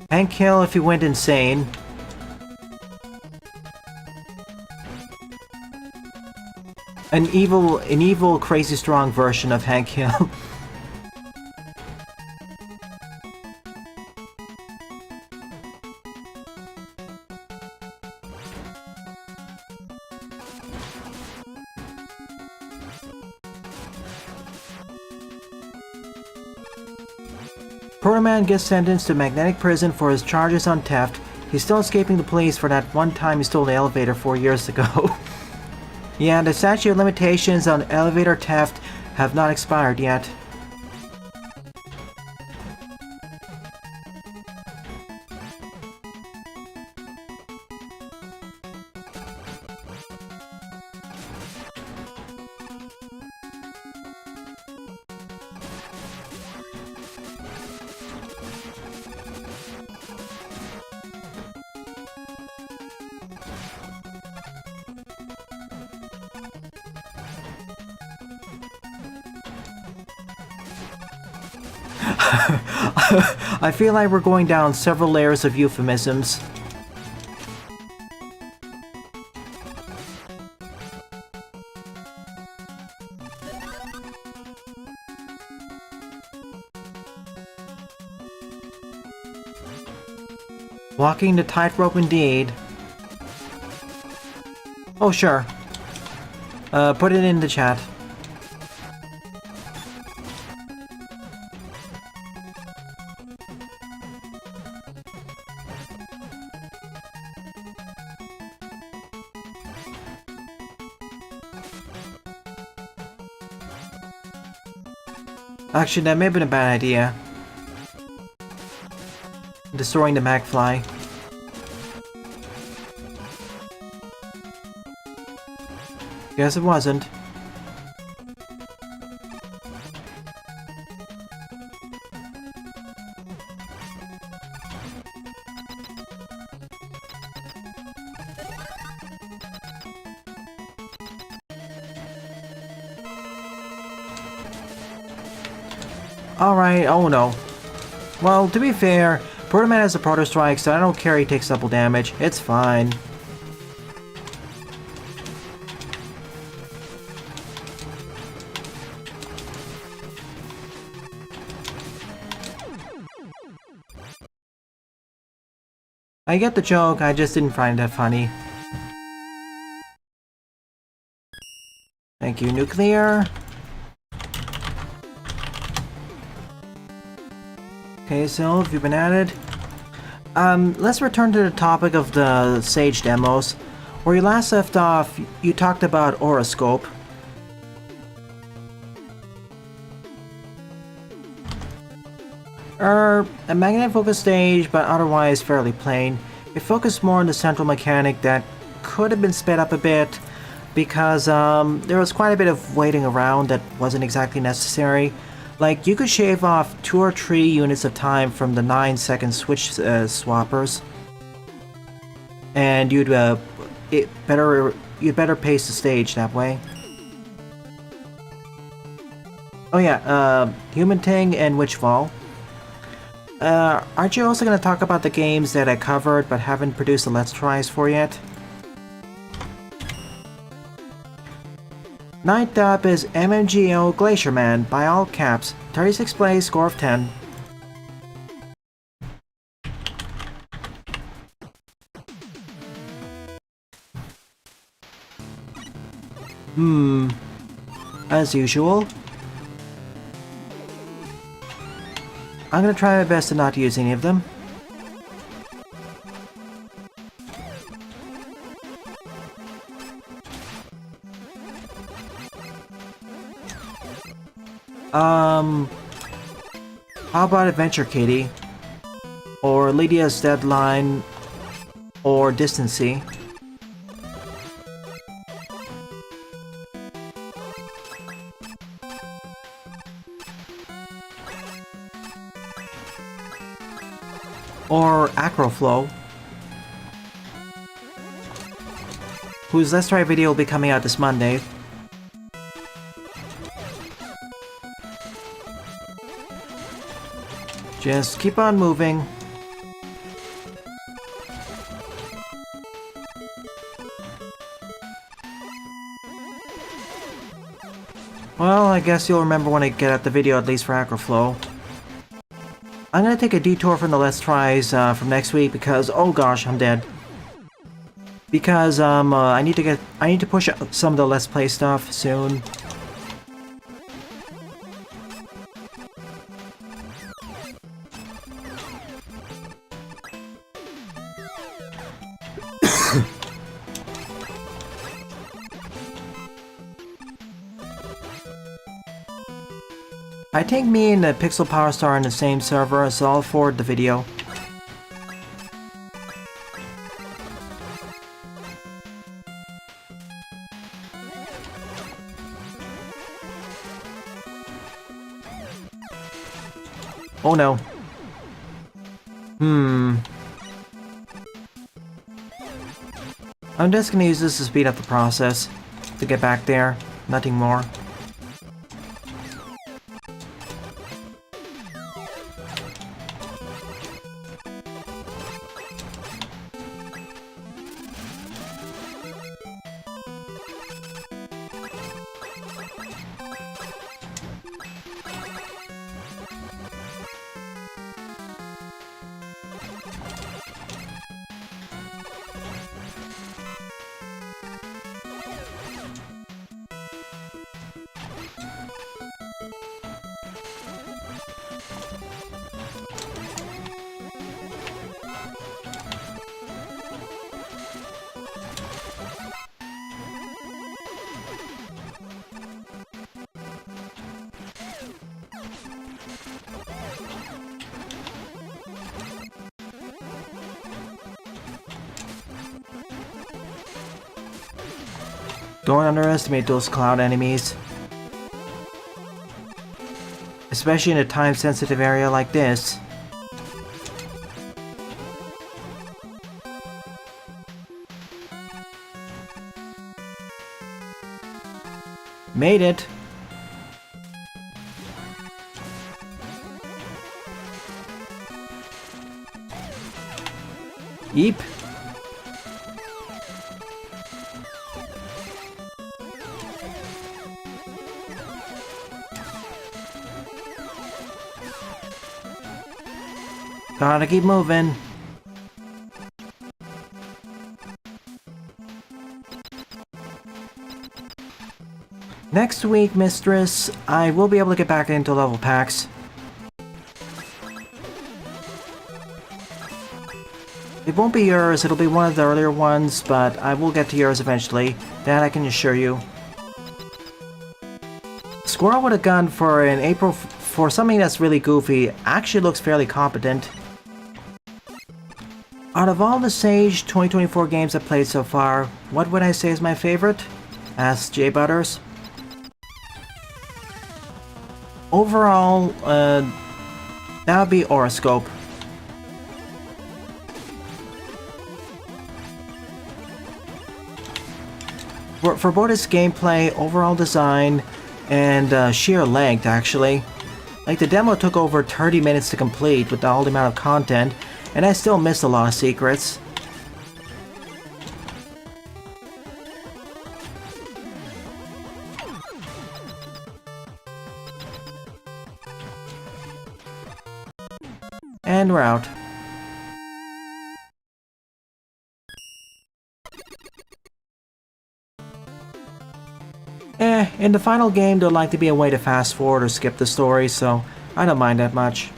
Speaker 1: And kill if he went insane. An evil, crazy strong version of Hank Hill. Proto-Man gets sentenced to magnetic prison for his charges on theft. He's still escaping the police for that one time he stole the elevator 4 years ago. Yeah, the statute of limitations on elevator theft have not expired yet. I feel like we're going down several layers of euphemisms. Walking the tightrope indeed. Oh, sure. Put it in the chat. Actually, that may have been a bad idea. Destroying the McFly. Guess it wasn't. Alright, oh no. Well, to be fair, Proto-Man has a Proto Strike, so I don't care he takes double damage. It's fine. I get the joke, I just didn't find that funny. Thank you, nuclear. Okay, so if you've been added. Let's return to the topic of the Sage demos. Where you last left off, you talked about Horoscope. A magnetic focus stage, but otherwise fairly plain. It focused more on the central mechanic that could have been sped up a bit, because there was quite a bit of waiting around that wasn't exactly necessary. Like, you could shave off 2 or 3 units of time from the 9-second switch swappers, and you'd better pace the stage that way. Oh yeah, Human Ting and Witchfall. Aren't you also going to talk about the games that I covered but haven't produced the Let's Tries for yet? Ninth up is MMGO Glacier Man by all caps, 36th place, score of 10. As usual. I'm gonna try my best to not use any of them. How about Adventure Kitty? Or Lydia's Deadline? Or Distancy? Or Acroflow, whose Let's Try video will be coming out this Monday. Just keep on moving. Well, I guess you'll remember when I get out the video, at least for Acroflow. I'm gonna take a detour from the Let's Tries from next week because, oh gosh, I'm dead. Because I need to push out some of the Let's Play stuff soon. I think me and the Pixel Power Star are in the same server, so I'll forward the video. Oh no. I'm just gonna use this to speed up the process. To get back there. Nothing more. Don't underestimate those cloud enemies. Especially in a time-sensitive area like this. Made it! Yeep! Gotta keep moving. Next week, Mistress, I will be able to get back into level packs. It won't be yours, it'll be one of the earlier ones, but I will get to yours eventually. That I can assure you. Squirrel with a gun for an April for something that's really goofy actually looks fairly competent. Out of all the Sage 2024 games I've played so far, what would I say is my favorite? Asked Jay Butters. Overall, that would be Horoscope. For both its gameplay, overall design, and sheer length, actually. Like, the demo took over 30 minutes to complete with all the amount of content, and I still missed a lot of secrets. And we're out. In the final game there'll likely be a way to fast forward or skip the story, so I don't mind that much.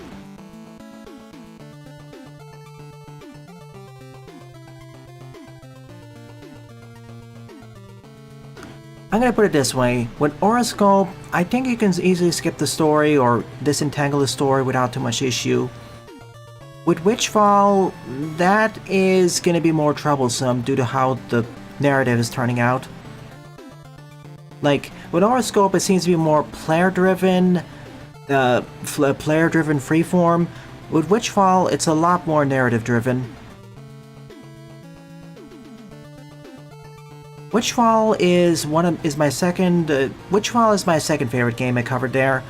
Speaker 1: I'm gonna put it this way, with Horoscope, I think you can easily skip the story or disentangle the story without too much issue. With Witchfall, that is gonna be more troublesome due to how the narrative is turning out. Like, with Horoscope it seems to be more player-driven, player-driven freeform. With Witchfall, it's a lot more narrative-driven. Witchfall is my second favorite game I covered there.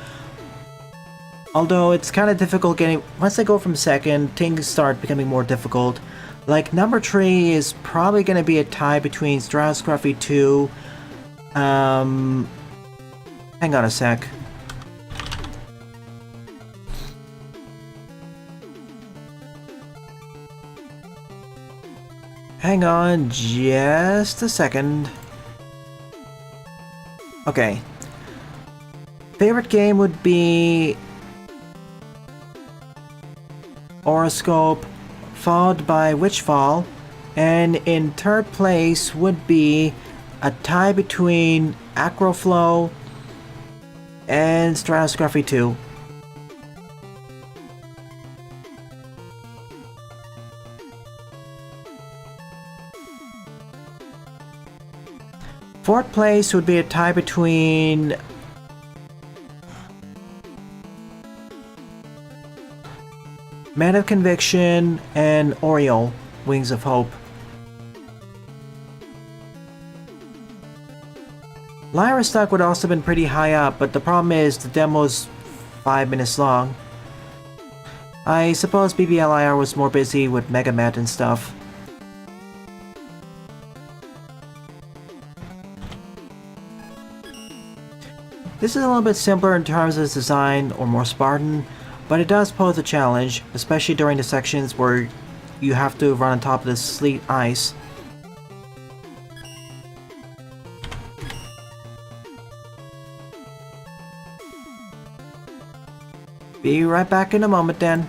Speaker 1: Although it's kind of difficult getting once I go from second, things start becoming more difficult. Like number 3 is probably going to be a tie between Strauss-Scruffy 2. Hang on a sec. Hang on just a second. Okay. Favorite game would be Horoscope, followed by Witchfall, and in third place would be a tie between Acroflow and Strauss-Scruffy 2. Fourth place would be a tie between Man of Conviction and Oriole, Wings of Hope. Lyra Stuck would also have been pretty high up, but the problem is the demo's 5 minutes long. I suppose BBLIR was more busy with Megamet and stuff. This is a little bit simpler in terms of its design, or more Spartan, but it does pose a challenge, especially during the sections where you have to run on top of the sleet ice. Be right back in a moment then.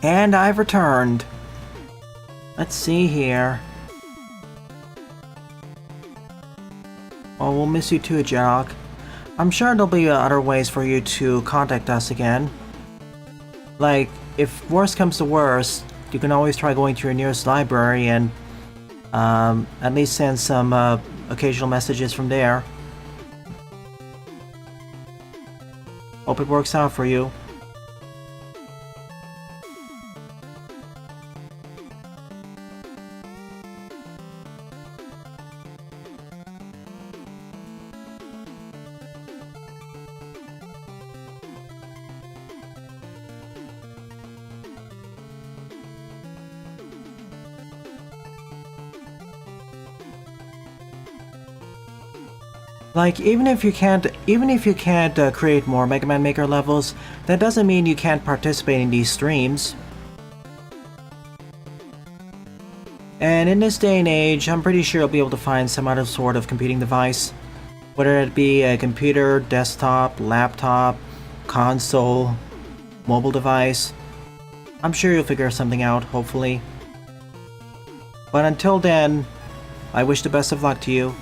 Speaker 1: And I've returned. Let's see here. Oh, we'll miss you too, Jock. I'm sure there'll be other ways for you to contact us again. Like, if worse comes to worse, you can always try going to your nearest library and at least send some occasional messages from there. Hope it works out for you. Like, even if you can't create more Mega Man Maker levels, that doesn't mean you can't participate in these streams. And in this day and age, I'm pretty sure you'll be able to find some other sort of computing device. Whether it be a computer, desktop, laptop, console, mobile device. I'm sure you'll figure something out, hopefully. But until then, I wish the best of luck to you.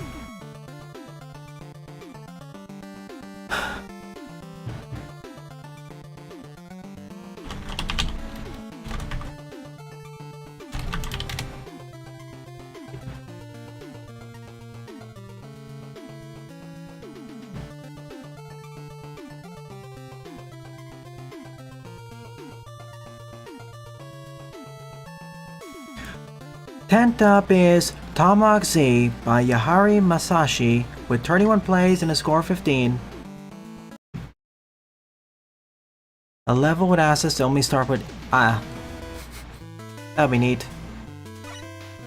Speaker 1: Tenth up is Tomahawk Z by Yahari Masashi with 31 plays and a score of 15. A level with assets that only start with that'd be neat.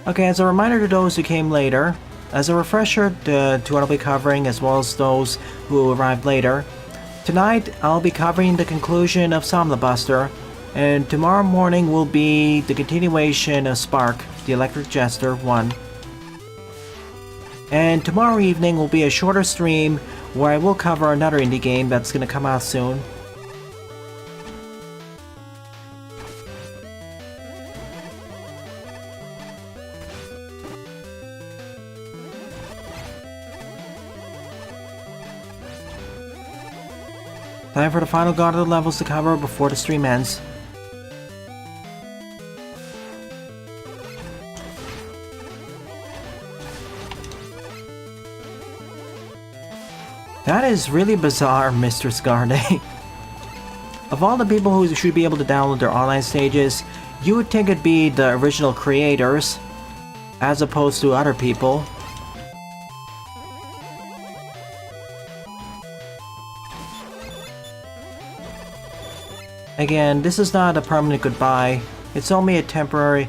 Speaker 1: Okay, as a reminder to those who came later, as a refresher to what I'll be covering as well as those who arrived later, tonight I'll be covering the conclusion of Somla Buster, and tomorrow morning will be the continuation of Spark, the Electric Jester 1. And tomorrow evening will be a shorter stream where I will cover another indie game that's gonna come out soon. Time for the final Gauntlet levels to cover before the stream ends. That is really bizarre, Mr. Scarday. Of all the people who should be able to download their online stages, you would think it'd be the original creators, as opposed to other people. Again, this is not a permanent goodbye. It's only a temporary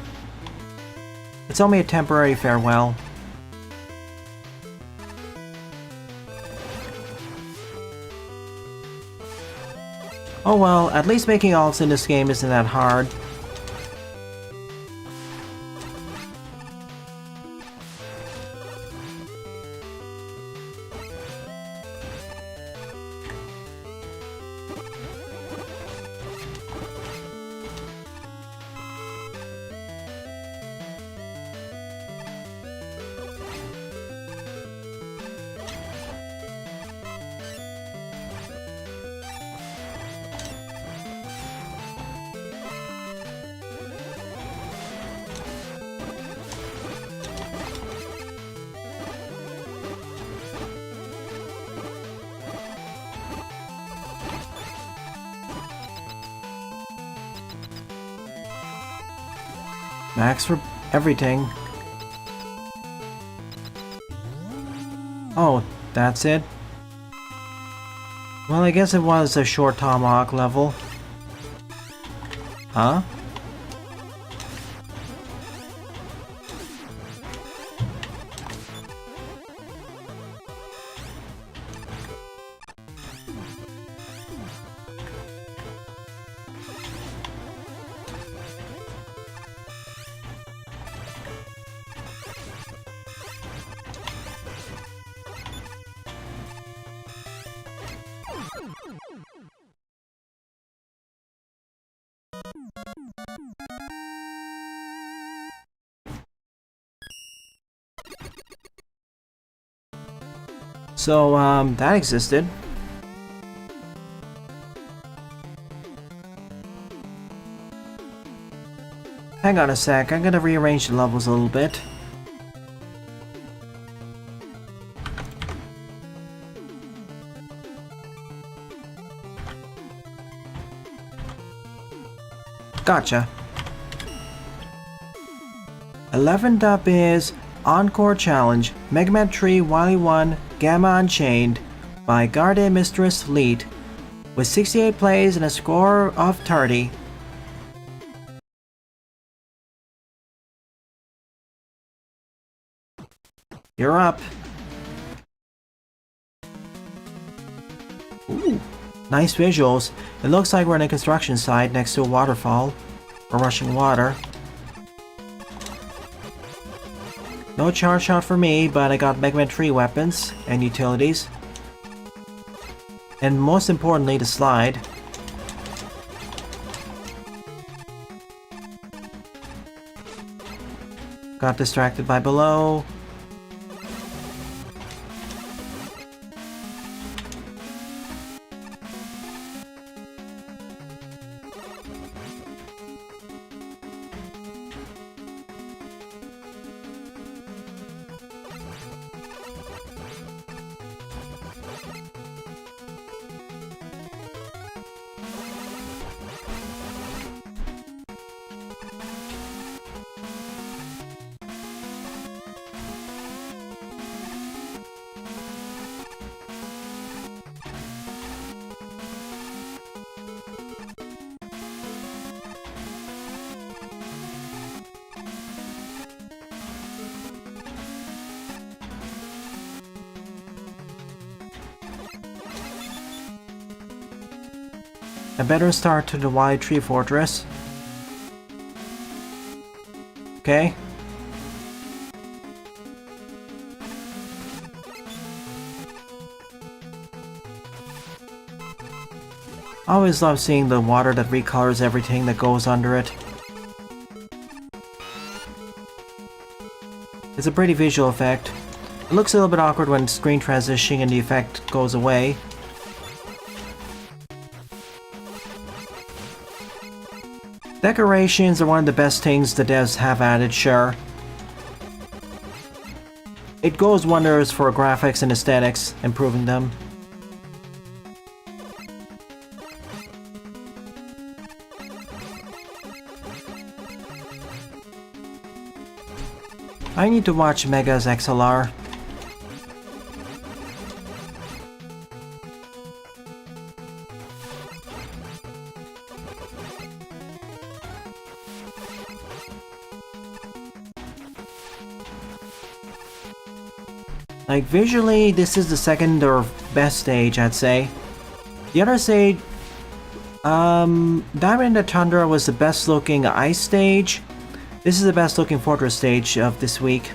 Speaker 1: farewell. Oh well, at least making alts in this game isn't that hard. Max for everything. Oh, that's it? Well, I guess it was a short Tomahawk level. Huh? So, that existed. Hang on a sec, I'm gonna rearrange the levels a little bit. Gotcha. 11th up is Encore Challenge, Mega Man 3 Wily 1 Gamma Unchained by Garde Mistress Fleet with 68 plays and a score of 30. You're up. Ooh, nice visuals. It looks like we're on a construction site next to a waterfall or rushing water. No charge shot for me, but I got Mega Man 3 weapons and utilities. And most importantly, the slide. Got distracted by below. A better start to the Wily Tree Fortress. Okay. I always love seeing the water that recolors everything that goes under it. It's a pretty visual effect. It looks a little bit awkward when screen transitioning and the effect goes away. Decorations are one of the best things the devs have added, sure. It goes wonders for graphics and aesthetics, improving them. I need to watch Mega's XLR. Like, visually, this is the second or best stage, I'd say. The other stage, Diamond in the Tundra was the best looking ice stage. This is the best looking fortress stage of this week.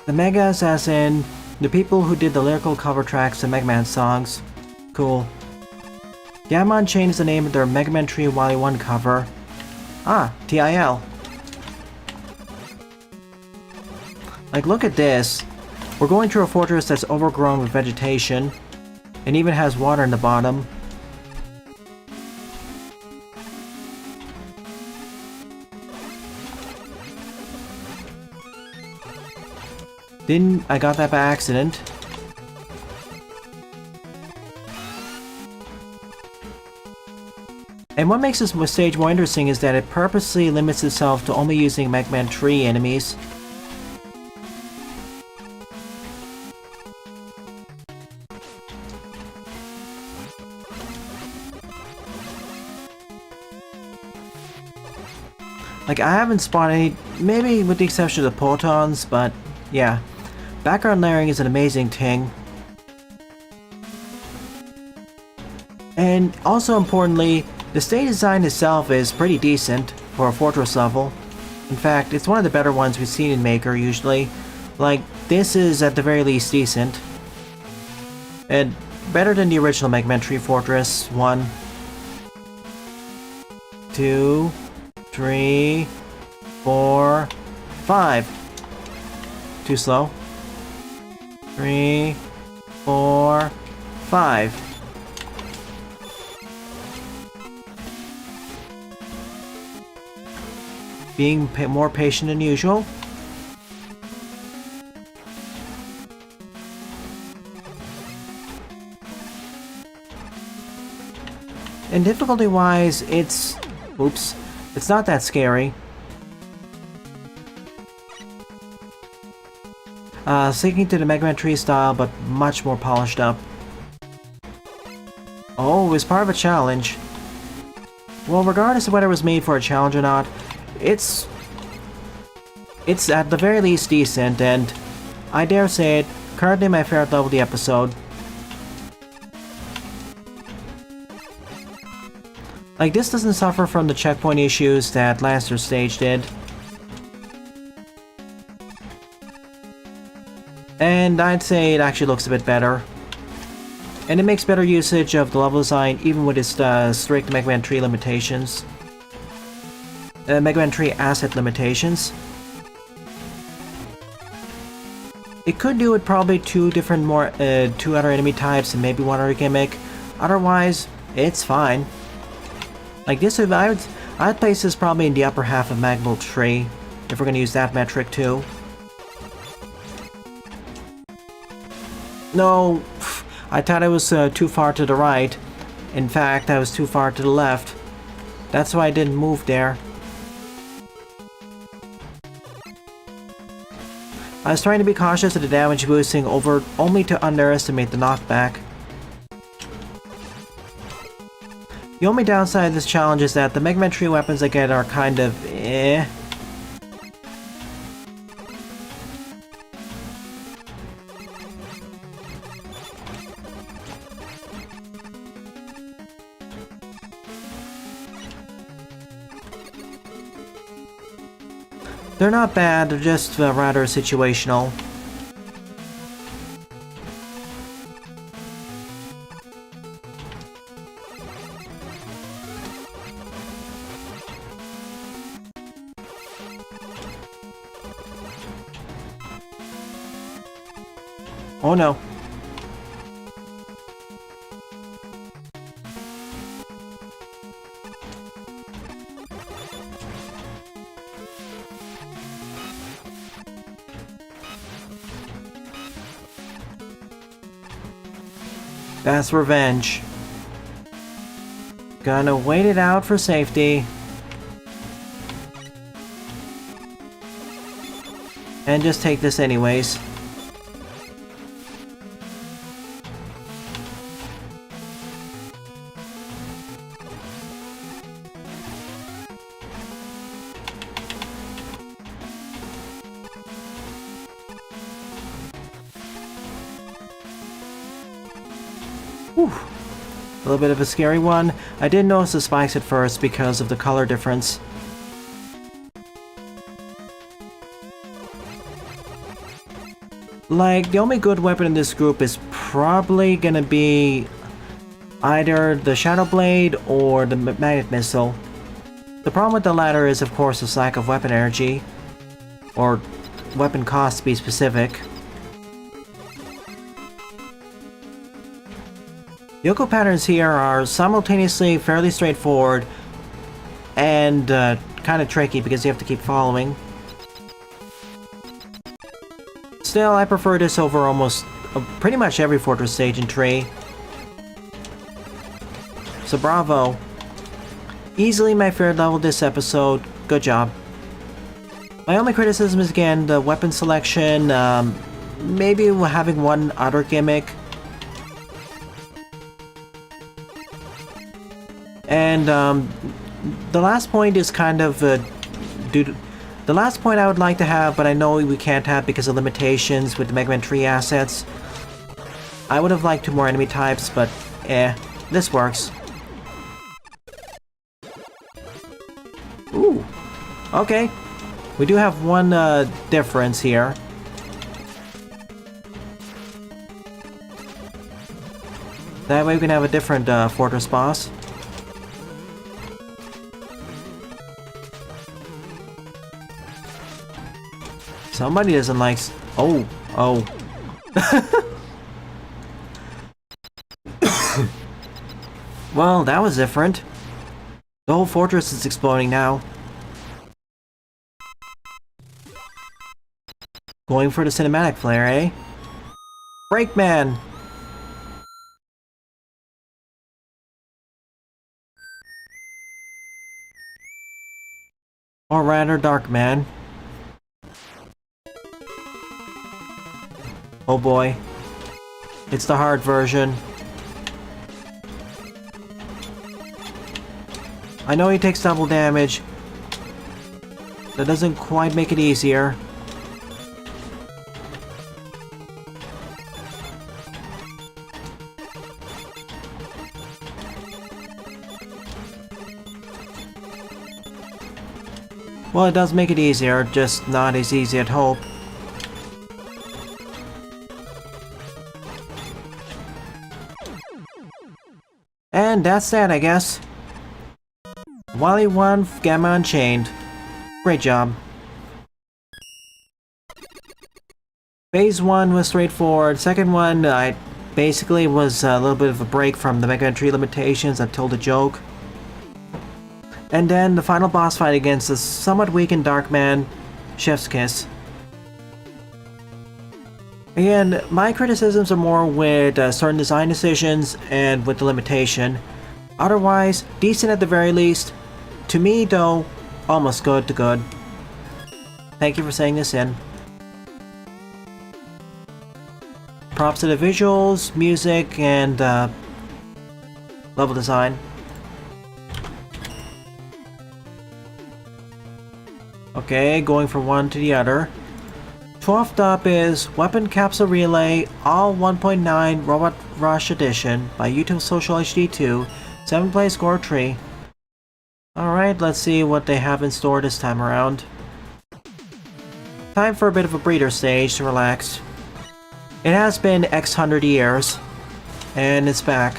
Speaker 1: The Megas, as in the people who did the lyrical cover tracks to Mega Man songs. Cool. Gamma Unchained is the name of their Mega Man 3 Wily 1 cover. Ah, TIL. Like, look at this. We're going through a fortress that's overgrown with vegetation, and even has water in the bottom. I got that by accident. And what makes this stage more interesting is that it purposely limits itself to only using Mega Man 3 enemies. Like, I haven't spawned any, maybe with the exception of the protons, but yeah. Background layering is an amazing thing. And also importantly, the stage design itself is pretty decent for a fortress level. In fact, it's one of the better ones we've seen in Maker usually. Like, this is at the very least decent. And better than the original Mega Man 3 Fortress. 1, 2, 3, 4, 5. Too slow. 3, 4, 5. Being more patient than usual. And difficulty-wise, it's... oops. It's not that scary. Sticking to the Mega Man 3 style, but much more polished up. Oh, it was part of a challenge. Well, regardless of whether it was made for a challenge or not, it's at the very least decent, and I dare say it, currently my favorite level of the episode. Like, this doesn't suffer from the checkpoint issues that last year's stage did. And I'd say it actually looks a bit better. And it makes better usage of the level design even with its strict Mega Man 3 limitations. Mega Man 3 asset limitations. It could do with probably two other enemy types and maybe one other gimmick. Otherwise, it's fine. Like this, I'd place this probably in the upper half of Magmul 3, if we're gonna use that metric too. No, I thought I was too far to the right. In fact, I was too far to the left. That's why I didn't move there. I was trying to be cautious of the damage boosting only to underestimate the knockback. The only downside of this challenge is that the Mega Man 3 weapons I get are kind of eh. They're not bad, they're just rather situational. Oh no. That's revenge. Gonna wait it out for safety. And just take this anyways. Whew. A little bit of a scary one. I didn't notice the spikes at first because of the color difference. Like, the only good weapon in this group is probably gonna be either the Shadow Blade or the Magnet Missile. The problem with the latter is, of course, its lack of weapon energy. Or weapon cost to be specific. Yoko patterns here are simultaneously fairly straightforward and kind of tricky because you have to keep following. Still, I prefer this over almost pretty much every Fortress stage in 3. So bravo. Easily my favorite level this episode. Good job. My only criticism is again the weapon selection, maybe having one other gimmick. And the last point is kind of The last point I would like to have, but I know we can't have because of limitations with the Mega Man 3 assets. I would have liked 2 more enemy types, but this works. Ooh, okay. We do have one difference here. That way we can have a different fortress boss. Somebody doesn't like... Oh. Well, that was different. The whole fortress is exploding now. Going for the cinematic flare, eh? Breakman! Or rather, Darkman. Oh boy. It's the hard version. I know he takes double damage. That doesn't quite make it easier. Well, it does make it easier, just not as easy as I'd hope. And that's that, I guess. Wily 1, Gamma Unchained. Great job. Phase 1 was straightforward. Second one, I basically was a little bit of a break from the Mega Man 3 limitations. I told a joke. And then the final boss fight against the somewhat weakened Darkman, Chef's Kiss. Again, my criticisms are more with certain design decisions and with the limitation. Otherwise, decent at the very least. To me, though, almost good to good. Thank you for saying this in. Props to the visuals, music, and level design. Okay, going from one to the other. 12th up is Weapon Capsule Relay All 1.9 Robot Rush Edition by YouTube Social HD2. 7th place score 3. Alright, let's see what they have in store this time around. Time for a bit of a breather stage to relax. It has been X hundred years, and it's back.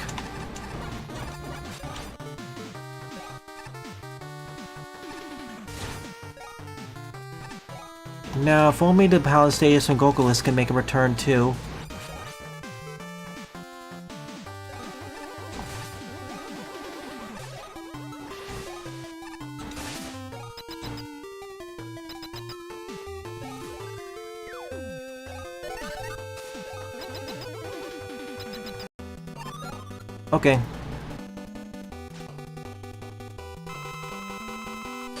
Speaker 1: Now, if only the Palace Stages from Gokulis can make a return too. Okay.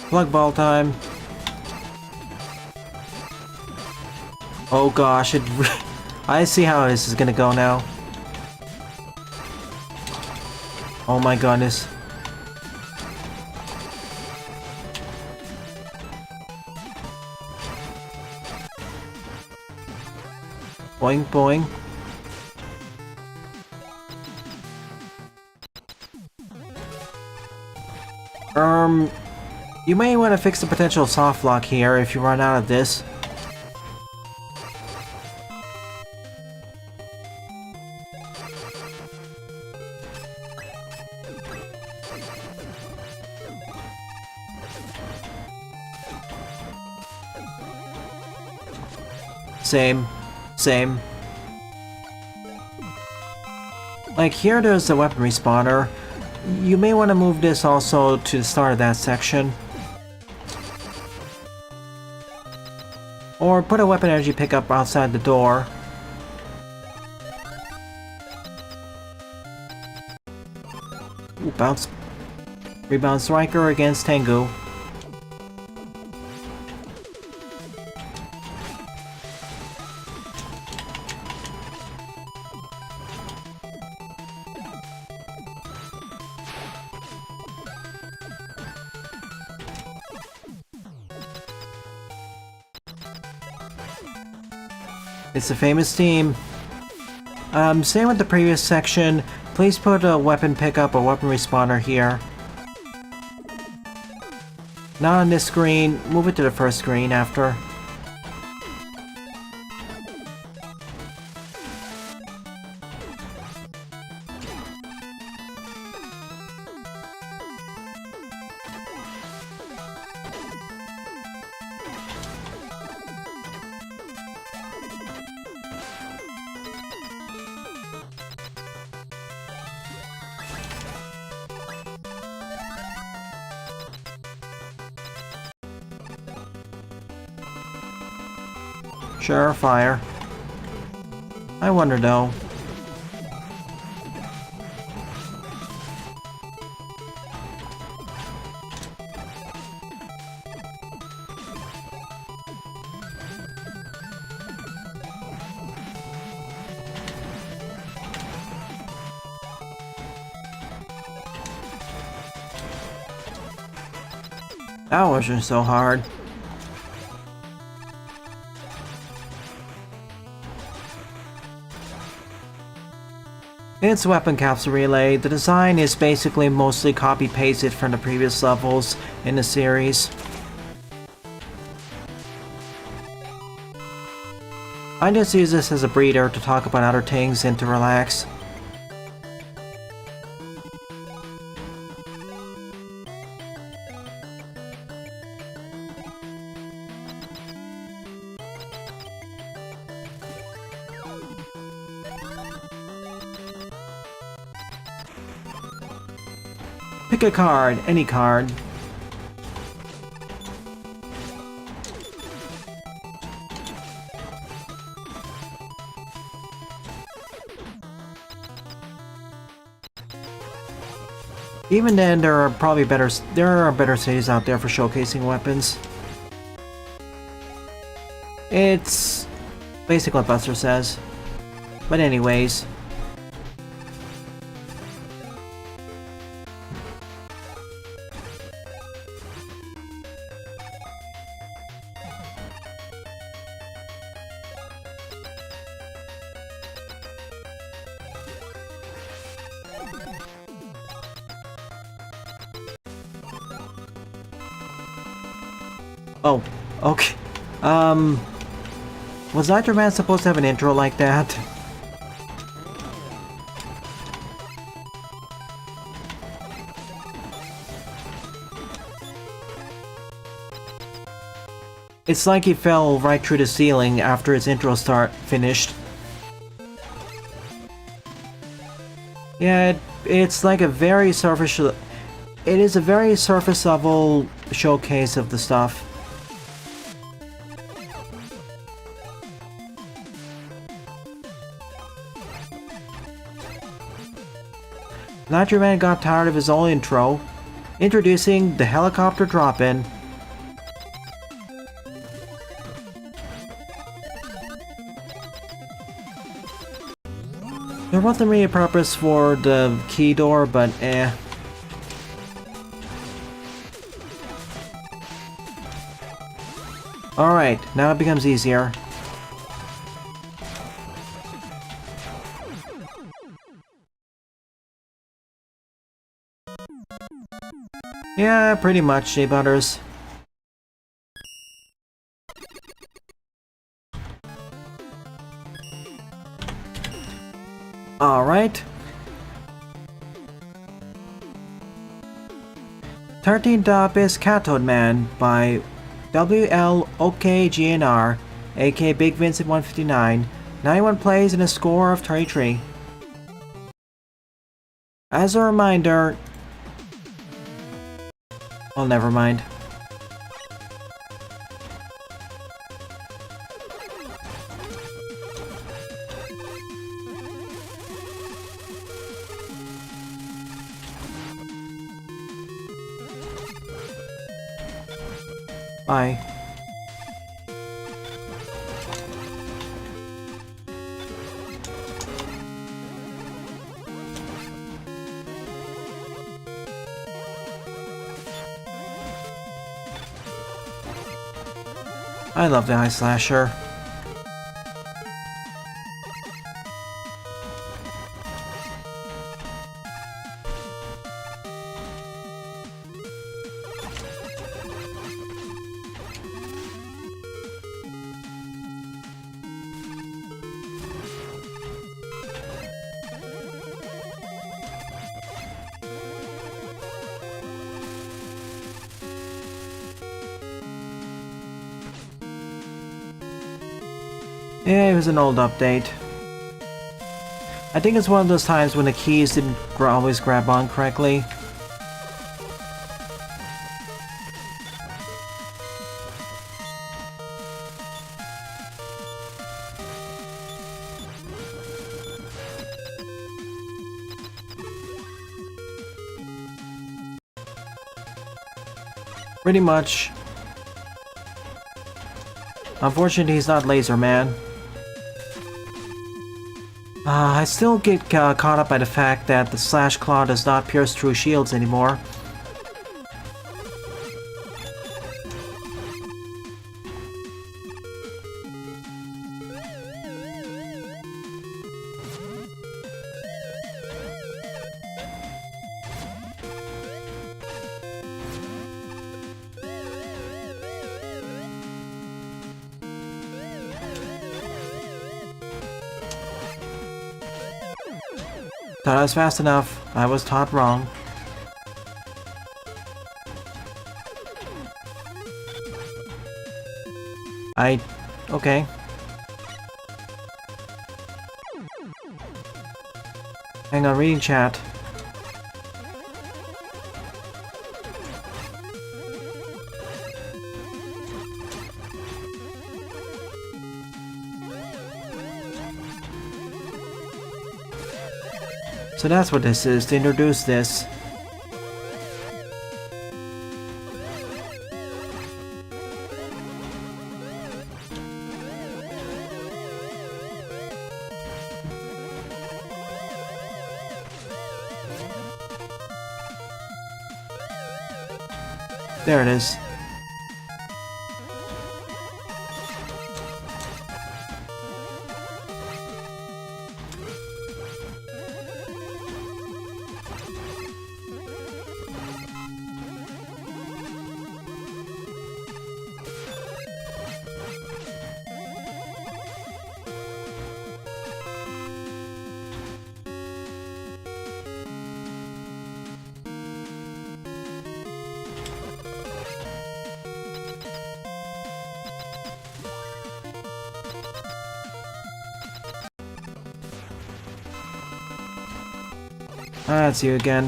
Speaker 1: Plug ball time. Oh gosh, I see how this is gonna go now. Oh my goodness. Boing boing. You may want to fix the potential soft lock here if you run out of this. Same. Like here there's the weapon respawner. You may want to move this also to the start of that section. Or put a weapon energy pickup outside the door. Ooh, bounce. Rebound striker against Tengu. It's a famous team. Same with the previous section. Please put a weapon pickup or weapon respawner here. Not on this screen. Move it to the first screen after. Sure, fire. I wonder though. That wasn't so hard. It's Weapon Capsule Relay. The design is basically mostly copy-pasted from the previous levels in the series. I just use this as a breather to talk about other things and to relax. Pick a card, any card. Even then, there are better cities out there for showcasing weapons. It's basically what Buster says. But anyways. Oh, okay. Was Nitro Man supposed to have an intro like that? It's like he fell right through the ceiling after his intro finished. Yeah, it's like a very surface... It is a very surface level showcase of the stuff. Nitro Man got tired of his own intro, introducing the helicopter drop-in. There wasn't really a purpose for the key door, but eh. Alright, now it becomes easier. Yeah, pretty much, J-Butters. Alright. 13th up is Cathode Man by WLOKGNR, aka Big Vincent 159. 91 plays and a score of 33. As a reminder... Oh, never mind. Bye. I love the Eye Slasher. Yeah, it was an old update. I think it's one of those times when the keys didn't always grab on correctly. Pretty much. Unfortunately, he's not Laser Man. I still get caught up by the fact that the Slash Claw does not pierce through shields anymore. Thought I was fast enough. I was taught wrong. Okay. Hang on, reading chat. So that's what this is, to introduce this. There it is. Ah, it's you again.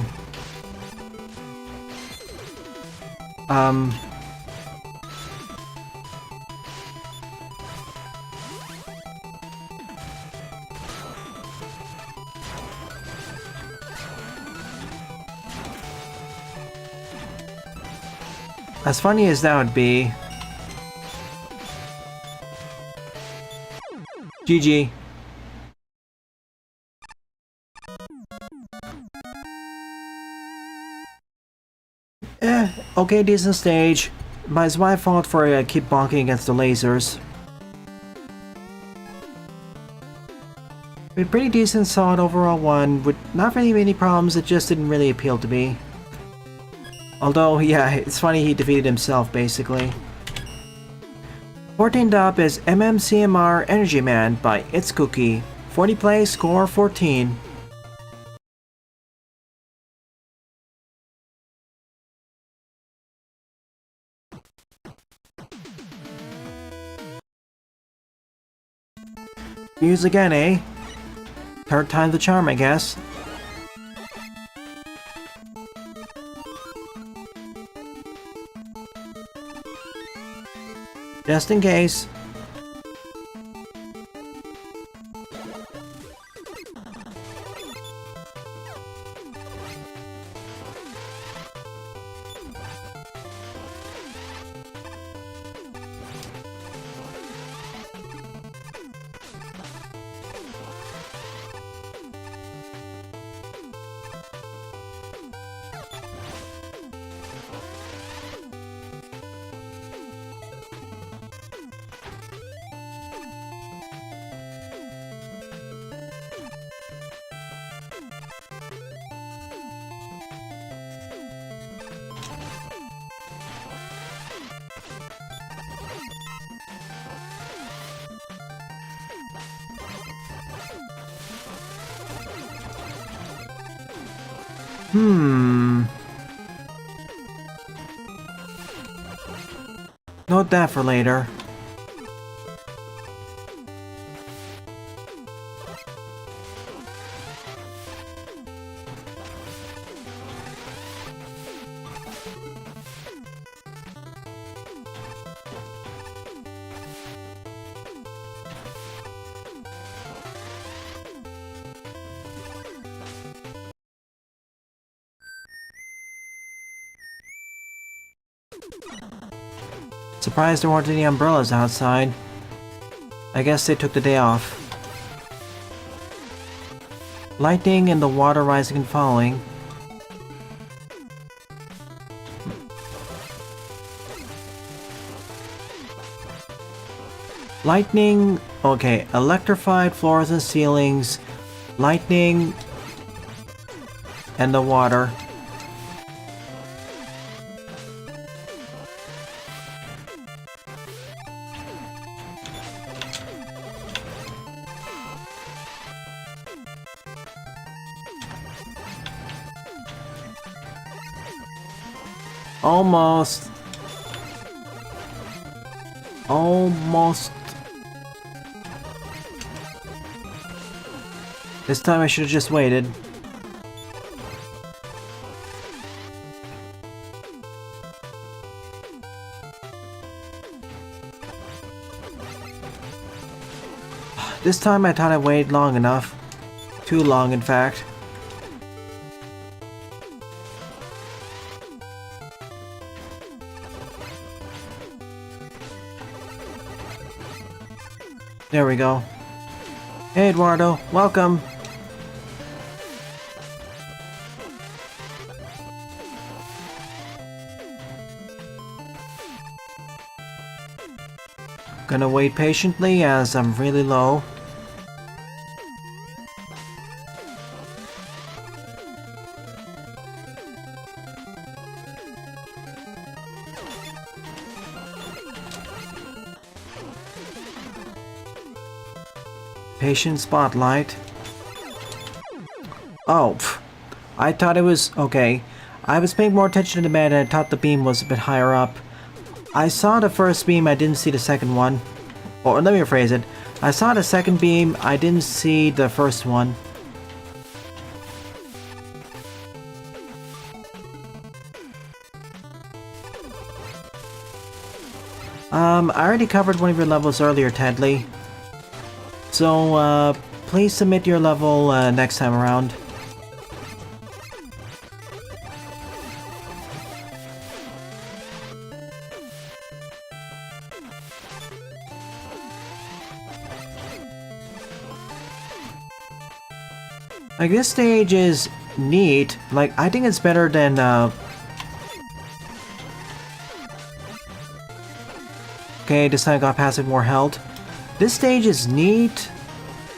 Speaker 1: As funny as that would be... GG. Okay, decent stage. But it's my fault for keep bonking against the lasers. A pretty decent, solid overall one, with not really many problems, it just didn't really appeal to me. Although, yeah, it's funny he defeated himself, basically. 14th up is MMCMR Energy Man by It's Cookie. 40 play, score 14. Use again, eh? Third time the charm, I guess. Just in case. Note that for later. Surprised there weren't any umbrellas outside. I guess they took the day off. Lightning and the water rising and falling. Lightning, okay, electrified floors and ceilings, lightning, and the water. Almost. Almost. This time I should have just waited. This time I thought I waited long enough. Too long, in fact. There we go. Hey Eduardo, welcome! Gonna wait patiently as I'm really low. Patient spotlight. Oh, I thought it was okay. I was paying more attention to the man and I thought the beam was a bit higher up. I saw the first beam, I didn't see the second one. Or let me rephrase it. I saw the second beam, I didn't see the first one. I already covered one of your levels earlier, Tedley. So, please submit your level next time around. Like, this stage is neat. Like, I think it's better than, okay, this time I got past it more health. This stage is neat.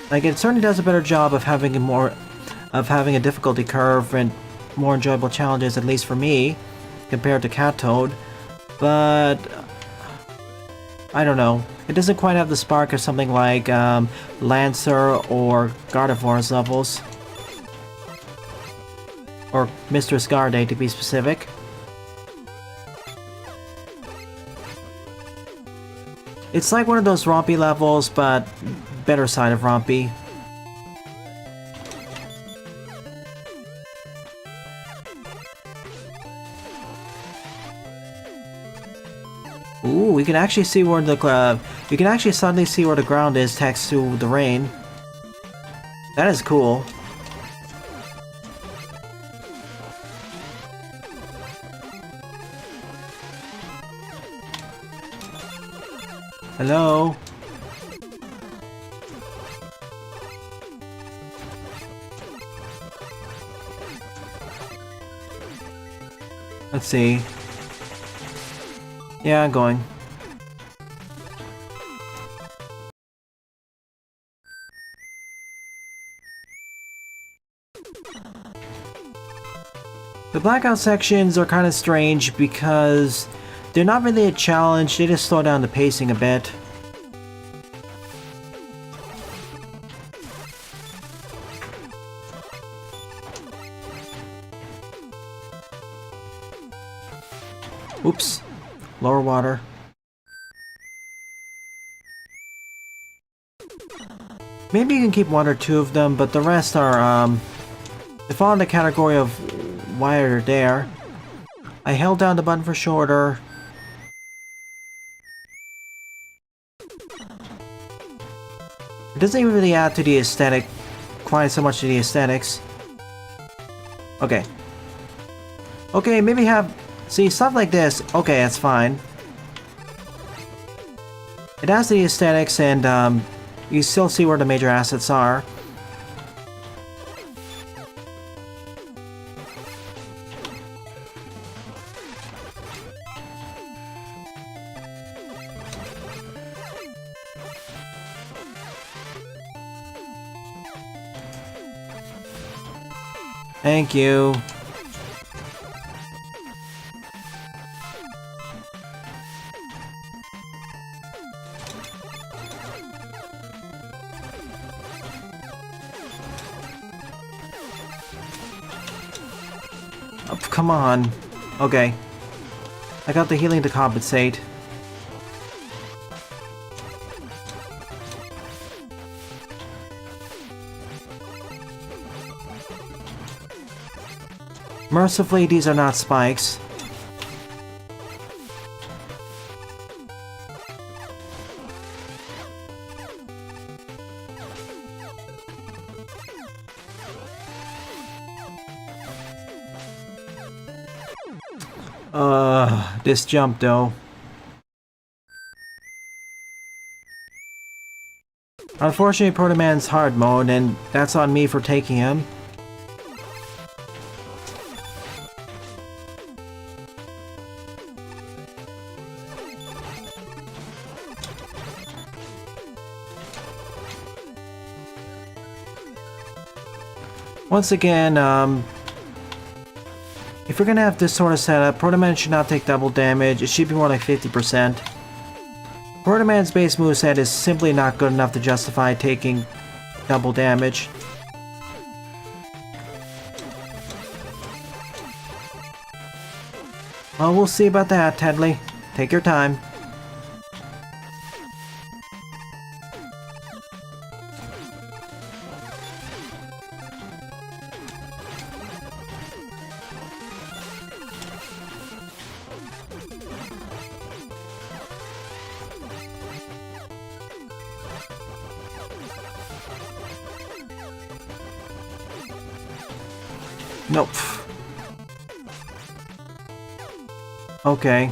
Speaker 1: Like, it certainly does a better job of having a difficulty curve and more enjoyable challenges, at least for me, compared to Cat Toad. But I don't know. It doesn't quite have the spark of something like Lancer or Gardevoir's levels. Or Mistress Garde, to be specific. It's like one of those rompy levels, but better side of rompy. Ooh, we can actually see where the you can actually suddenly see where the ground is thanks to the rain. That is cool. Hello? Let's see. Yeah, I'm going. The blackout sections are kind of strange because they're not really a challenge, they just slow down the pacing a bit. Oops. Lower water. Maybe you can keep one or two of them, but the rest are, they fall in the category of why they're there. I held down the button for shorter. It doesn't even really add to the aesthetic, quite so much to the aesthetics. Okay. Okay, maybe have See, stuff like this, okay, that's fine. It has the aesthetics and you still see where the major assets are. Thank you. Oh, come on. Okay. I got the healing to compensate. Mercifully, these are not spikes. This jump though. Unfortunately, Proto Man's hard mode, and that's on me for taking him. Once again, if you're gonna have this sort of setup, Proto Man should not take double damage. It should be more like 50%. Proto Man's base moveset is simply not good enough to justify taking double damage. Well, we'll see about that, Tedley. Take your time. Nope. Okay.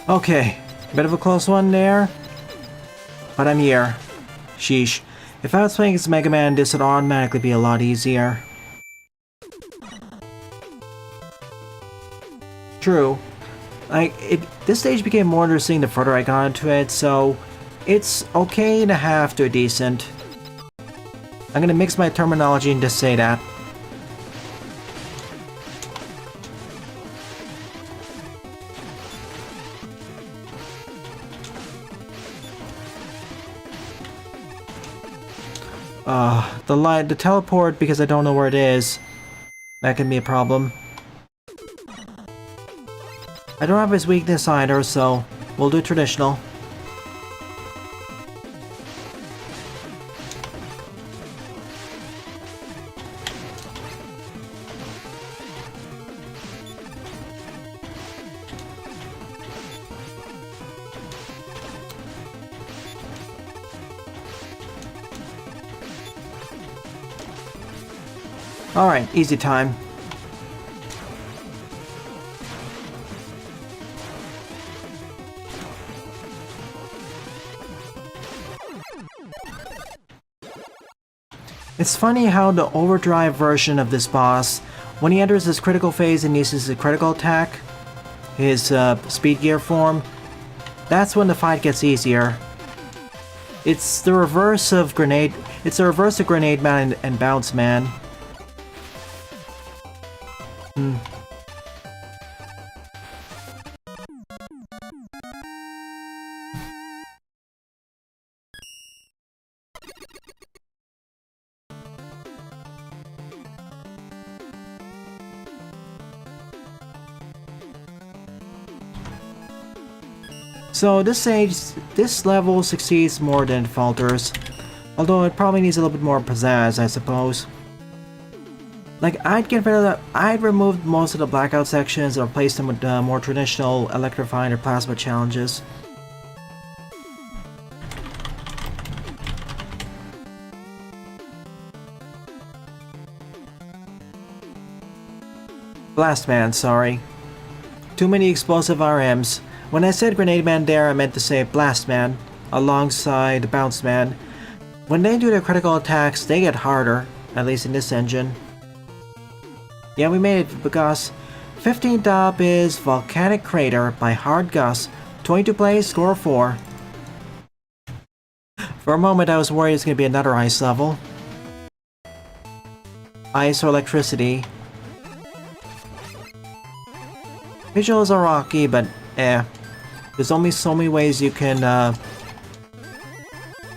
Speaker 1: Okay. Bit of a close one there. But I'm here. Sheesh. If I was playing as Mega Man, this would automatically be a lot easier. True. This stage became more interesting the further I got into it, so it's okay to have to a decent. I'm gonna mix my terminology and just say that. The teleport, because I don't know where it is, that can be a problem. I don't have his weakness either, so we'll do traditional. Alright, easy time. It's funny how the overdrive version of this boss, when he enters his critical phase and uses his critical attack, his speed gear form, that's when the fight gets easier. It's the reverse of Grenade. It's the reverse of Grenade Man and Bounce Man. So this level succeeds more than it falters, although it probably needs a little bit more pizzazz, I suppose. Like, I'd get rid of that. I'd remove most of the blackout sections and replace them with more traditional electrifying or plasma challenges. Blast Man, sorry. Too many explosive RMs. When I said Grenade Man there, I meant to say Blast Man, alongside Bounce Man. When they do their critical attacks, they get harder, at least in this engine. Yeah, we made it because 15th up is Volcanic Crater by Hard Gus. 22 plays, score 4. For a moment I was worried it's going to be another ice level. Ice or electricity. Visuals are rocky, but there's only so many ways you can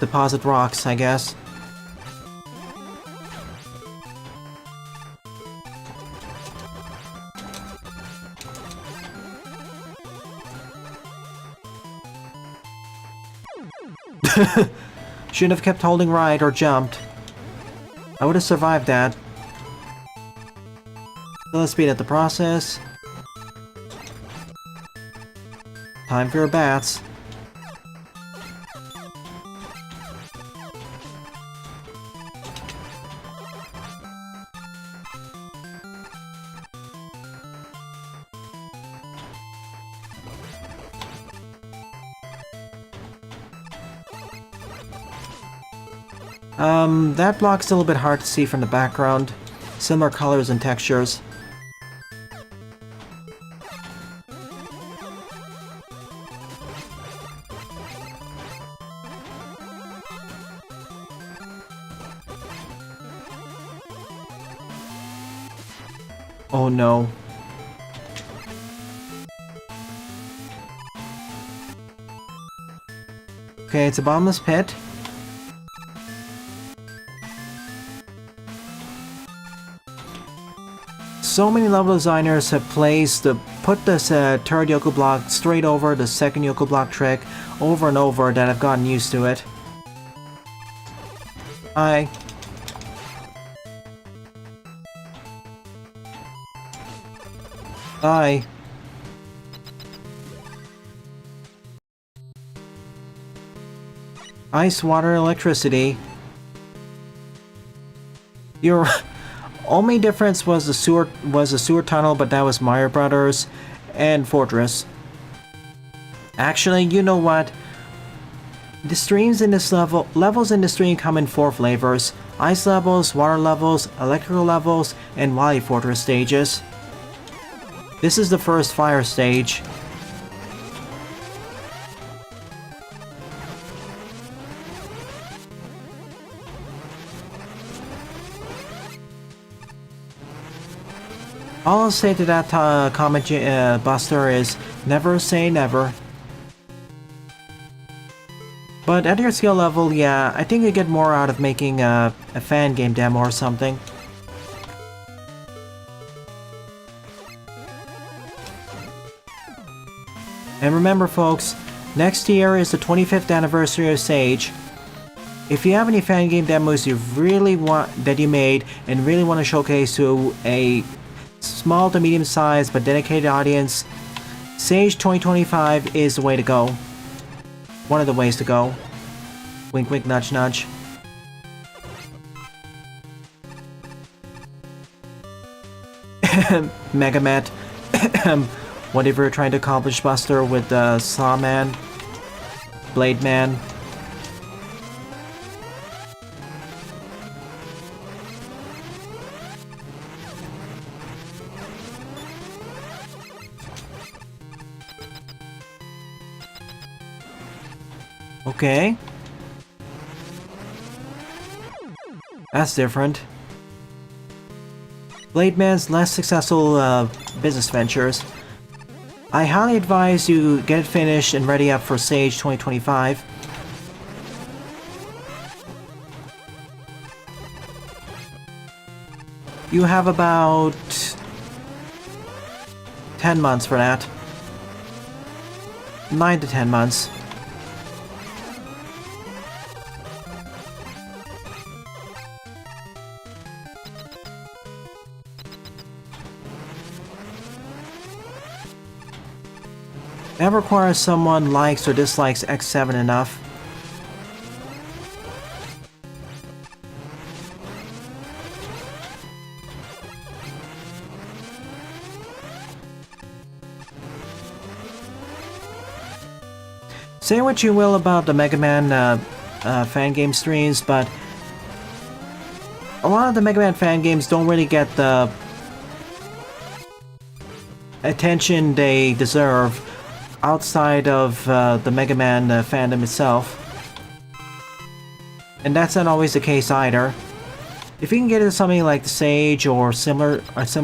Speaker 1: deposit rocks, I guess. Shouldn't have kept holding right or jumped. I would have survived that. So let's speed up the process. Time for your bats. That block's a little bit hard to see from the background. Similar colors and textures. Oh no. Okay, it's a bottomless pit. So many level designers have put this third Yoku block straight over the second Yoku block trick over and over that I've gotten used to it. Hi. Bye. Ice, water, electricity. Your only difference was the sewer tunnel, but that was Mario Brothers and Fortress. Actually, you know what? The streams in this levels in the stream come in 4 flavors: ice levels, water levels, electrical levels, and Wily Fortress stages. This is the first fire stage. All I'll say to that comment, Buster, is never say never. But at your skill level, yeah, I think you get more out of making a fan game demo or something. And remember folks, next year is the 25th anniversary of Sage. If you have any fan game demos you made and really want to showcase to a small to medium sized but dedicated audience, Sage 2025 is the way to go. One of the ways to go. Wink wink nudge nudge. Megamet. Whatever you're trying to accomplish, Buster, with Sawman, Blade Man. Okay. That's different. Blade Man's less successful business ventures. I highly advise you get it finished and ready up for Sage 2025. You have about 10 months for that. 9 to 10 months. That requires someone likes or dislikes X7 enough. Say what you will about the Mega Man fan game streams, but a lot of the Mega Man fan games don't really get the attention they deserve outside of the Mega Man fandom itself. And that's not always the case either. If you can get into something like the Sage or similar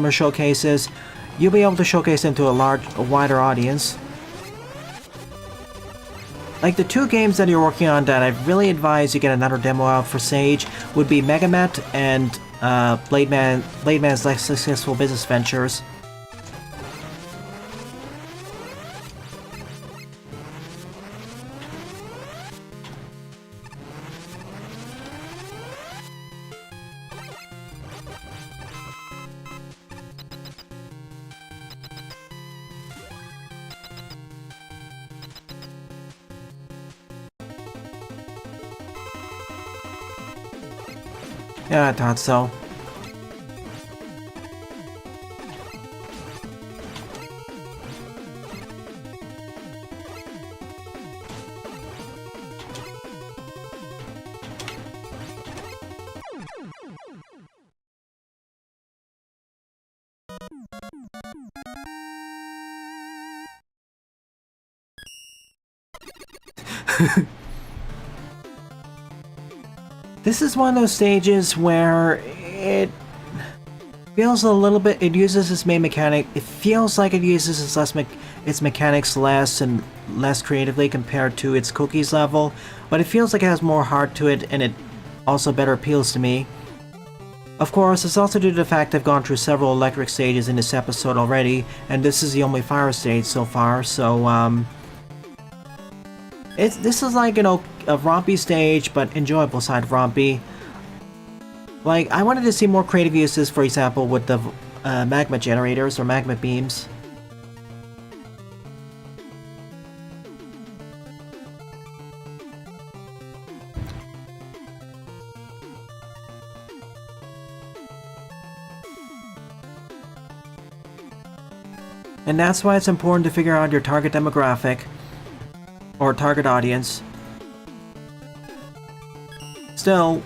Speaker 1: showcases, you'll be able to showcase them to a wider audience. Like the two games that you're working on that I really advise you get another demo out for Sage would be Megamet and Blade Man's Less Successful Business Ventures. Yeah, I thought so. This is one of those stages where it feels a little bit, it uses its main mechanic, it feels like it uses its mechanics less and less creatively compared to its cookies level, but it feels like it has more heart to it and it also better appeals to me. Of course, it's also due to the fact I've gone through several electric stages in this episode already, and this is the only fire stage so far, so this is like, you know, a rompy stage, but enjoyable side of rompy. Like, I wanted to see more creative uses, for example, with the magma generators or magma beams. And that's why it's important to figure out your target demographic, or target audience. Still,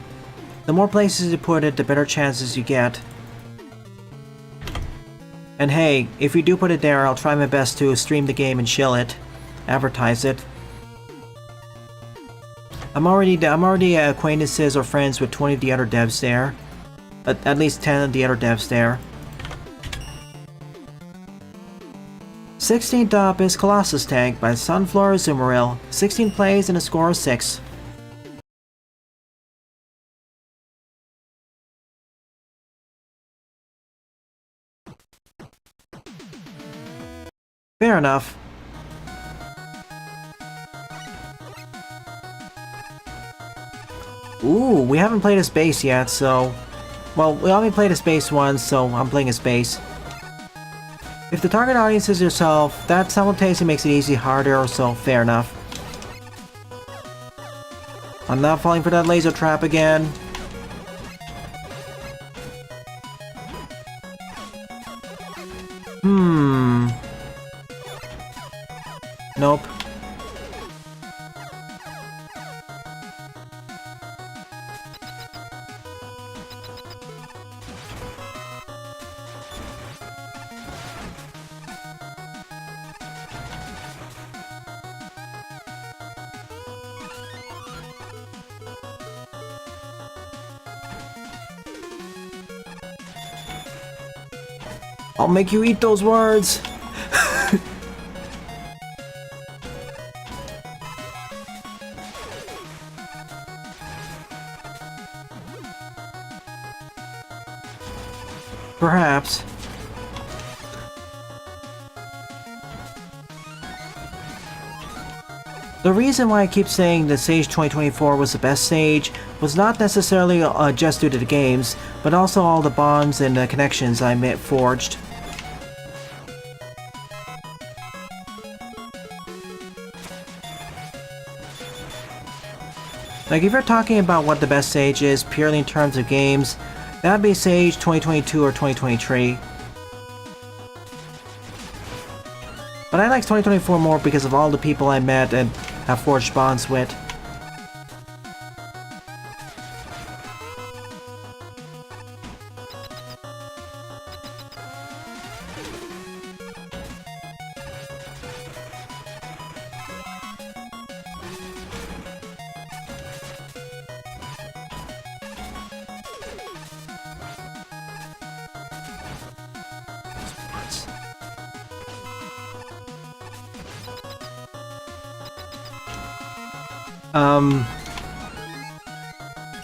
Speaker 1: the more places you put it, the better chances you get. And hey, if you do put it there, I'll try my best to stream the game and shill it, advertise it. I'm already acquaintances or friends with 20 of the other devs there. At least 10 of the other devs there. 16th up is Colossus Tank by Sunflower Zumaril. 16 plays and a score of 6. Fair enough. Ooh, we haven't played as base yet, so... Well, we only played as base once, so I'm playing as base. If the target audience is yourself, that simultaneously makes it easy harder, so fair enough. I'm not falling for that laser trap again. Nope. I'll make you eat those words! Perhaps. The reason why I keep saying that Sage 2024 was the best Sage was not necessarily just due to the games, but also all the bonds and connections I forged. Like, if you're talking about what the best Sage is purely in terms of games, that'd be Sage 2022 or 2023. But I like 2024 more because of all the people I met and have forged bonds with.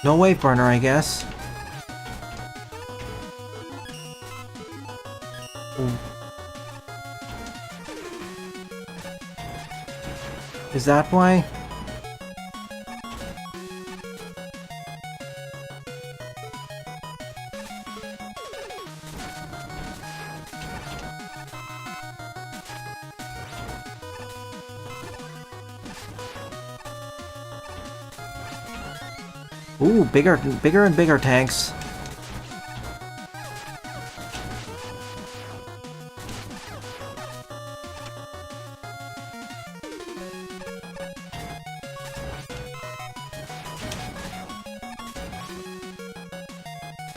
Speaker 1: No wave burner, I guess. Ooh. Is that why? Ooh, bigger and bigger tanks.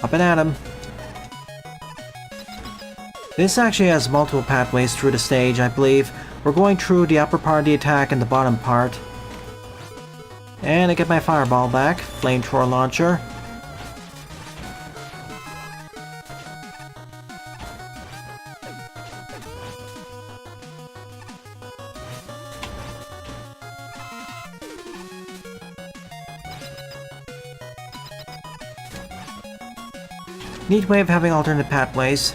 Speaker 1: Up and at him. This actually has multiple pathways through the stage, I believe. We're going through the upper part of the attack and the bottom part. And I get my fireball back, flamethrower launcher. Neat way of having alternate pathways.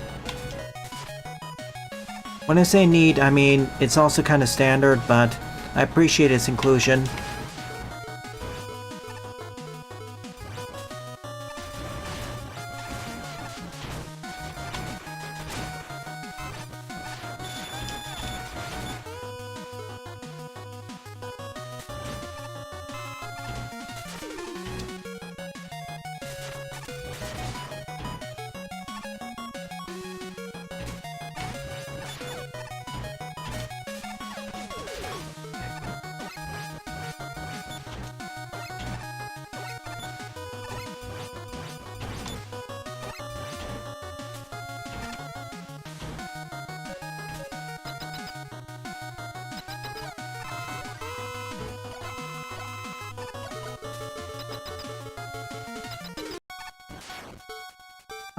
Speaker 1: When I say neat, I mean it's also kind of standard, but I appreciate its inclusion.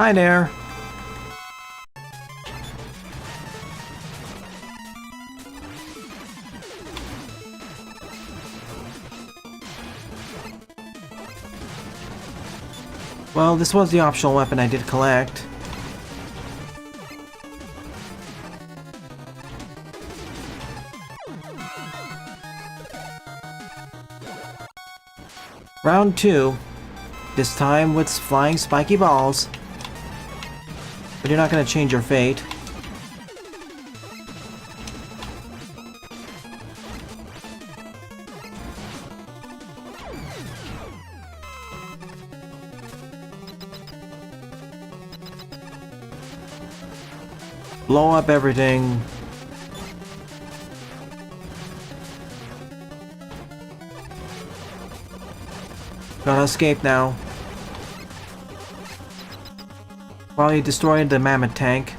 Speaker 1: Hi there. Well, this was the optional weapon I did collect. Round 2. This time with flying spiky balls. But you're not going to change your fate. Blow up everything. Gotta escape now. While you destroyed the mammoth tank.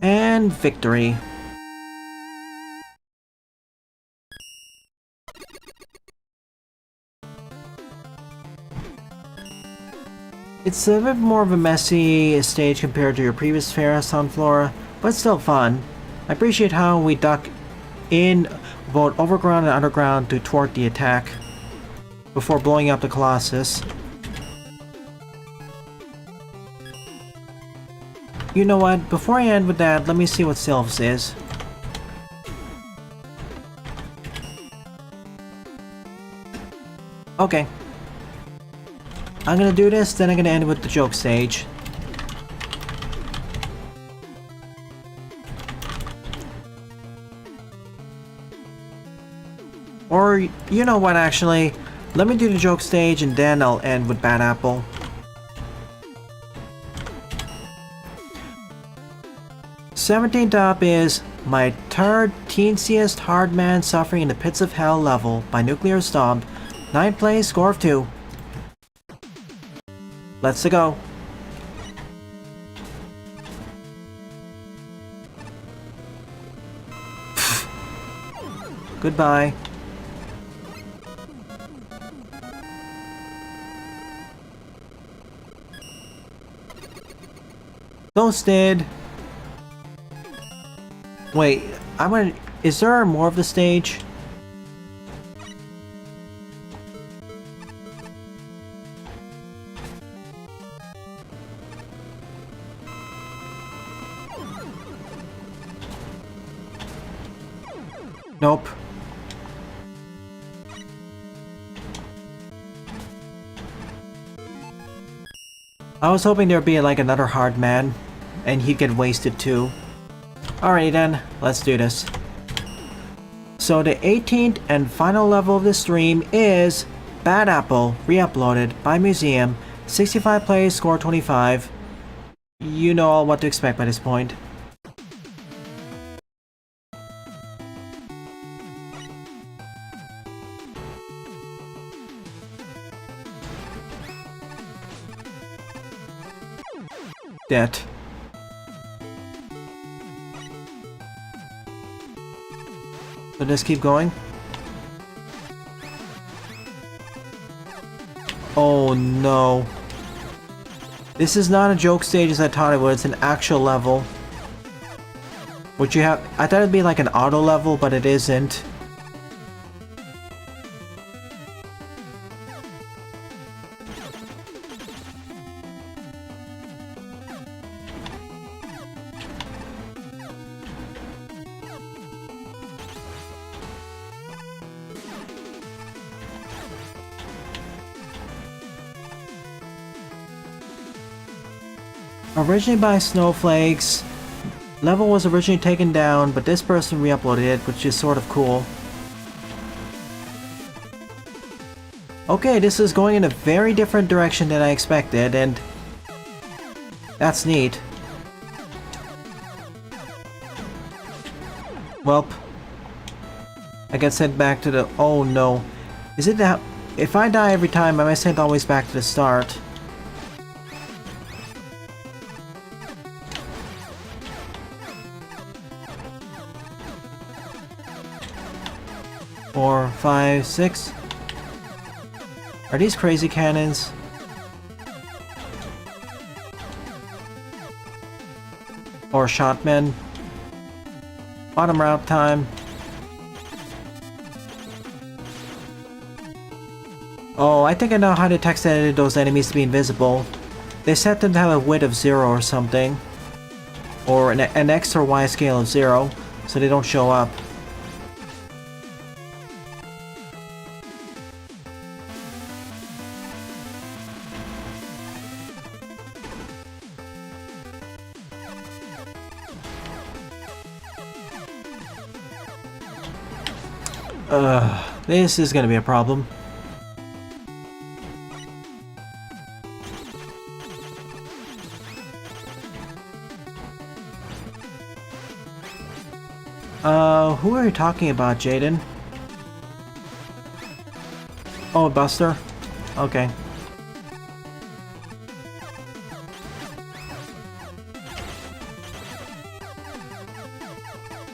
Speaker 1: And victory. It's a bit more of a messy stage compared to your previous Ferris on Flora, but still fun. I appreciate how we duck in both overground and underground to thwart the attack before blowing up the Colossus. You know what, before I end with that, let me see what Sylph's is. Okay. I'm gonna do this, then I'm gonna end with the joke stage. Or, you know what actually, let me do the joke stage and then I'll end with Bad Apple. 17th up is my third teensiest hard man suffering in the pits of hell level by nuclear stomp. 9th place, score of 2. Let's go. Goodbye. Ghosted. Wait, I'm gonna... Is there more of the stage? Nope. I was hoping there'd be like another hard man, and he'd get wasted too. Alrighty then, let's do this. So the 18th and final level of the stream is Bad Apple, re-uploaded by Museum, 65 plays, score 25. You know all what to expect by this point. That. So just keep going. Oh no. This is not a joke stage as I thought it was, it's an actual level. Which you have... I thought it'd be like an auto level, but it isn't. Originally by Snowflakes, level was originally taken down, but this person re-uploaded it, which is sort of cool. Okay, this is going in a very different direction than I expected, and that's neat. Welp. I get sent back to the... Oh no. Is it that... If I die every time, am I sent always back to the start? Four, five, six. Are these crazy cannons? Or shotmen? Bottom route time. Oh, I think I know how to text edit those enemies to be invisible. They set them to have a width of 0 or something. Or an X or Y scale of 0, so they don't show up. This is gonna be a problem. Who are you talking about, Jaden? Oh, Buster? Okay.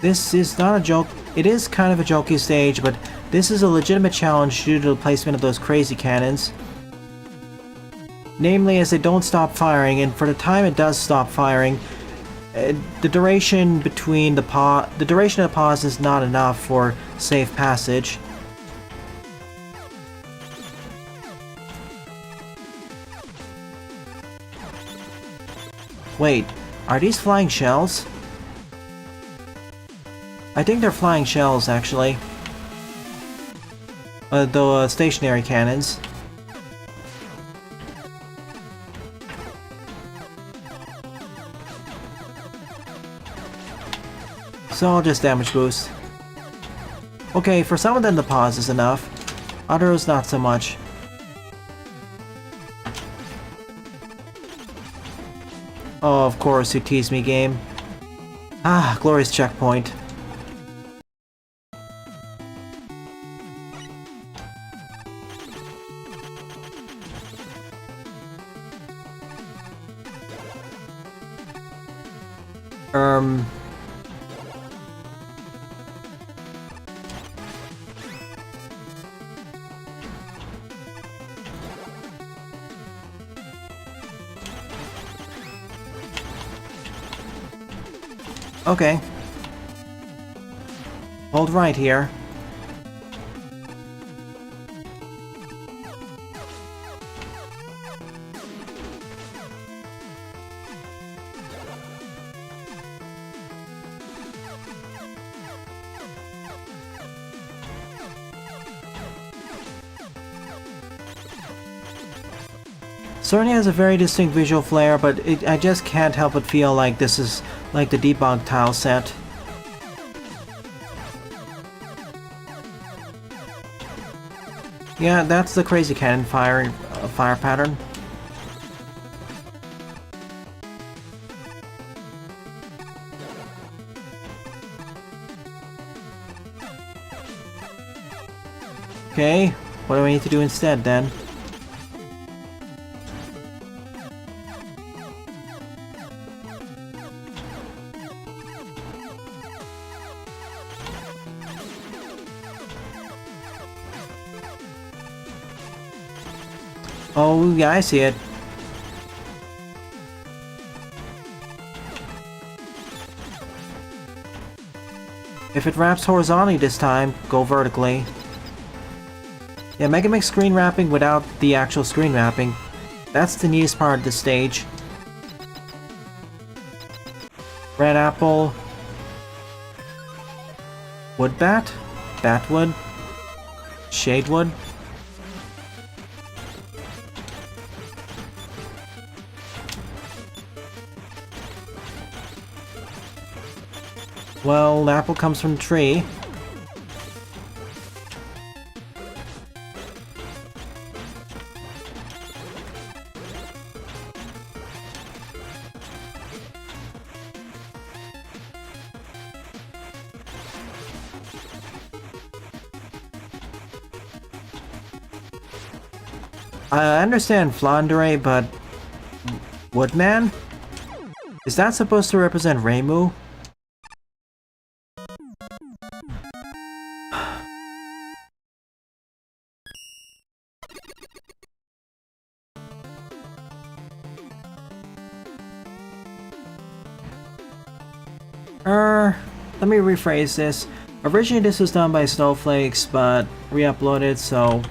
Speaker 1: This is not a joke. It is kind of a jokey stage, but this is a legitimate challenge due to the placement of those crazy cannons. Namely, as they don't stop firing, and for the time it does stop firing, the duration between the duration of the pause is not enough for safe passage. Wait, are these flying shells? I think they're flying shells, actually. The stationary cannons. So I'll just damage boost. Okay, for some of them the pause is enough. Others not so much. Oh, of course, you tease me, game. Ah, glorious checkpoint. Okay. Hold right here. Certainly has a very distinct visual flair, but I just can't help but feel like this is like the debug tile set. Yeah, that's the crazy cannon fire pattern. Okay, what do I need to do instead then? Oh, yeah, I see it. If it wraps horizontally this time, go vertically. Yeah, Mega Mix screen wrapping without the actual screen wrapping. That's the neatest part of the stage. Red apple. Wood bat? Batwood? Shadewood? Well, the apple comes from the tree. I understand Flandre, but... Woodman? Is that supposed to represent Reimu? Let me rephrase this. Originally this was done by Snowflakes, but re-uploaded, so...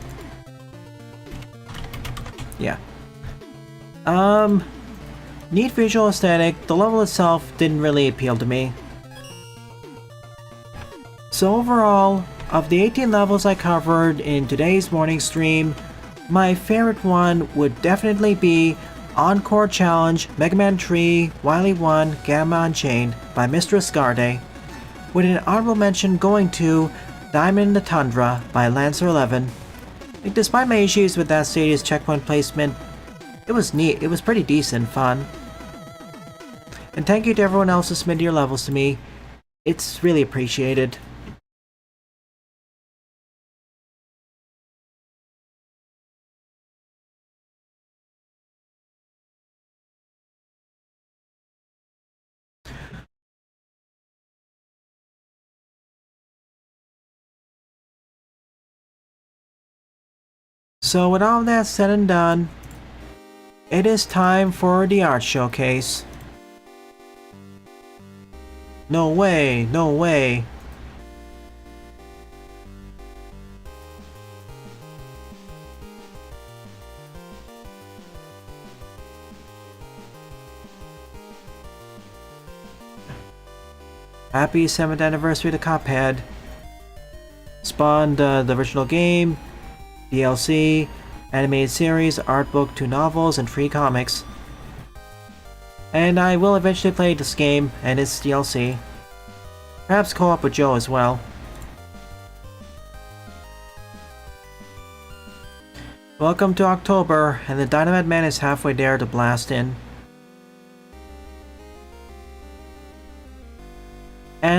Speaker 1: yeah. Neat visual aesthetic. The level itself didn't really appeal to me. So overall, of the 18 levels I covered in today's morning stream, my favorite one would definitely be Encore Challenge Mega Man 3 Wily 1 Gamma Unchained by Mr. Asgarde, with an honorable mention going to Diamond in the Tundra by Lancer 11. Despite my issues with that stage's checkpoint placement, it was neat, it was pretty decent fun. And thank you to everyone else who submitted your levels to me, it's really appreciated. So with all that said and done, it is time for the art showcase. No way, no way. Happy 7th anniversary to Cuphead. Spawned the original game, DLC, animated series, art book, 2 novels, and 3 comics. And I will eventually play this game and its DLC. Perhaps co-op with Joe as well. Welcome to October, and the Dynamite Man is halfway there to blast in.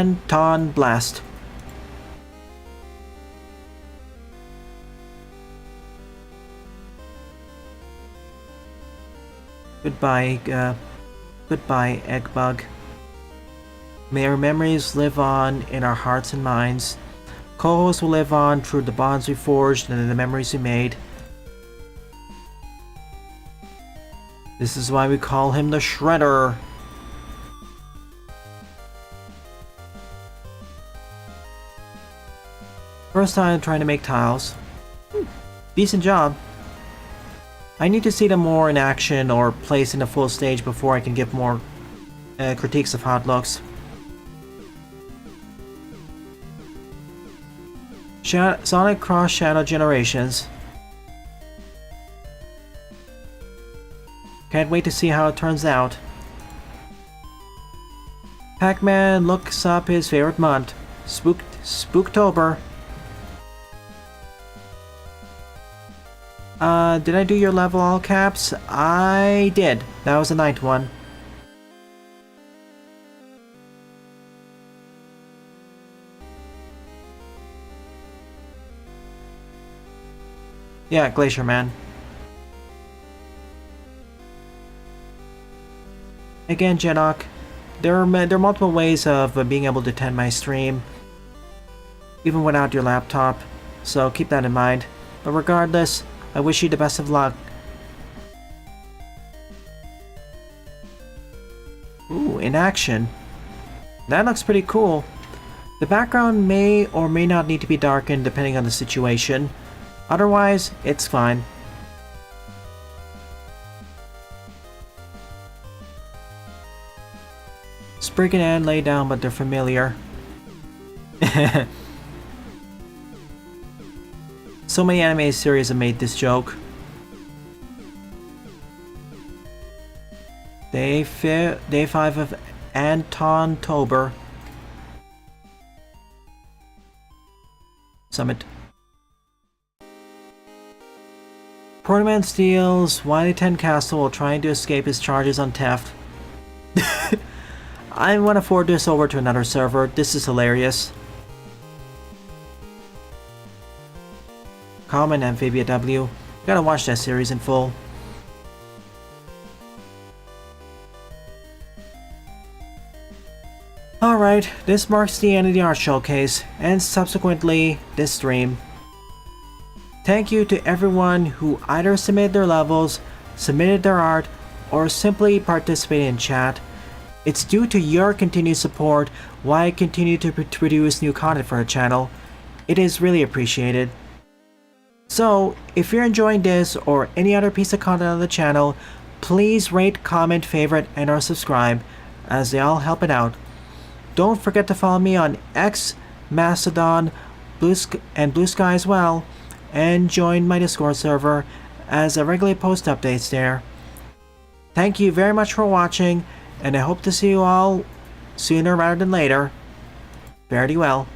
Speaker 1: Anton Blast. Goodbye, Eggbug. May our memories live on in our hearts and minds. Co-hosts will live on through the bonds we forged and the memories we made. This is why we call him the Shredder. First time trying to make tiles. Decent job. I need to see them more in action or placed in a full stage before I can give more critiques of how it looks. Sonic Cross Shadow Generations. Can't wait to see how it turns out. Pac-Man looks up his favorite month, Spooktober. Did I do your level all caps? I did. That was the 9th one. Yeah, Glacier Man. Again, Jedok, there are multiple ways of being able to attend my stream, even without your laptop, so keep that in mind. But regardless, I wish you the best of luck. Ooh, in action. That looks pretty cool. The background may or may not need to be darkened depending on the situation. Otherwise, it's fine. Spriggan and lay down, but they're familiar. So many anime series have made this joke. Day 5 of Anton-tober. Summit. Portman steals Wily 10 Castle while trying to escape his charges on theft. I want to forward this over to another server. This is hilarious. Common Amphibia W. Gotta watch that series in full. Alright, this marks the end of the art showcase, and subsequently, this stream. Thank you to everyone who either submitted their levels, submitted their art, or simply participated in chat. It's due to your continued support why I continue to produce new content for the channel. It is really appreciated. So, if you're enjoying this or any other piece of content on the channel, please rate, comment, favorite, and or subscribe, as they all help it out. Don't forget to follow me on X, Mastodon, Blue Sky as well, and join my Discord server as I regularly post updates there. Thank you very much for watching, and I hope to see you all sooner rather than later. Fare thee well.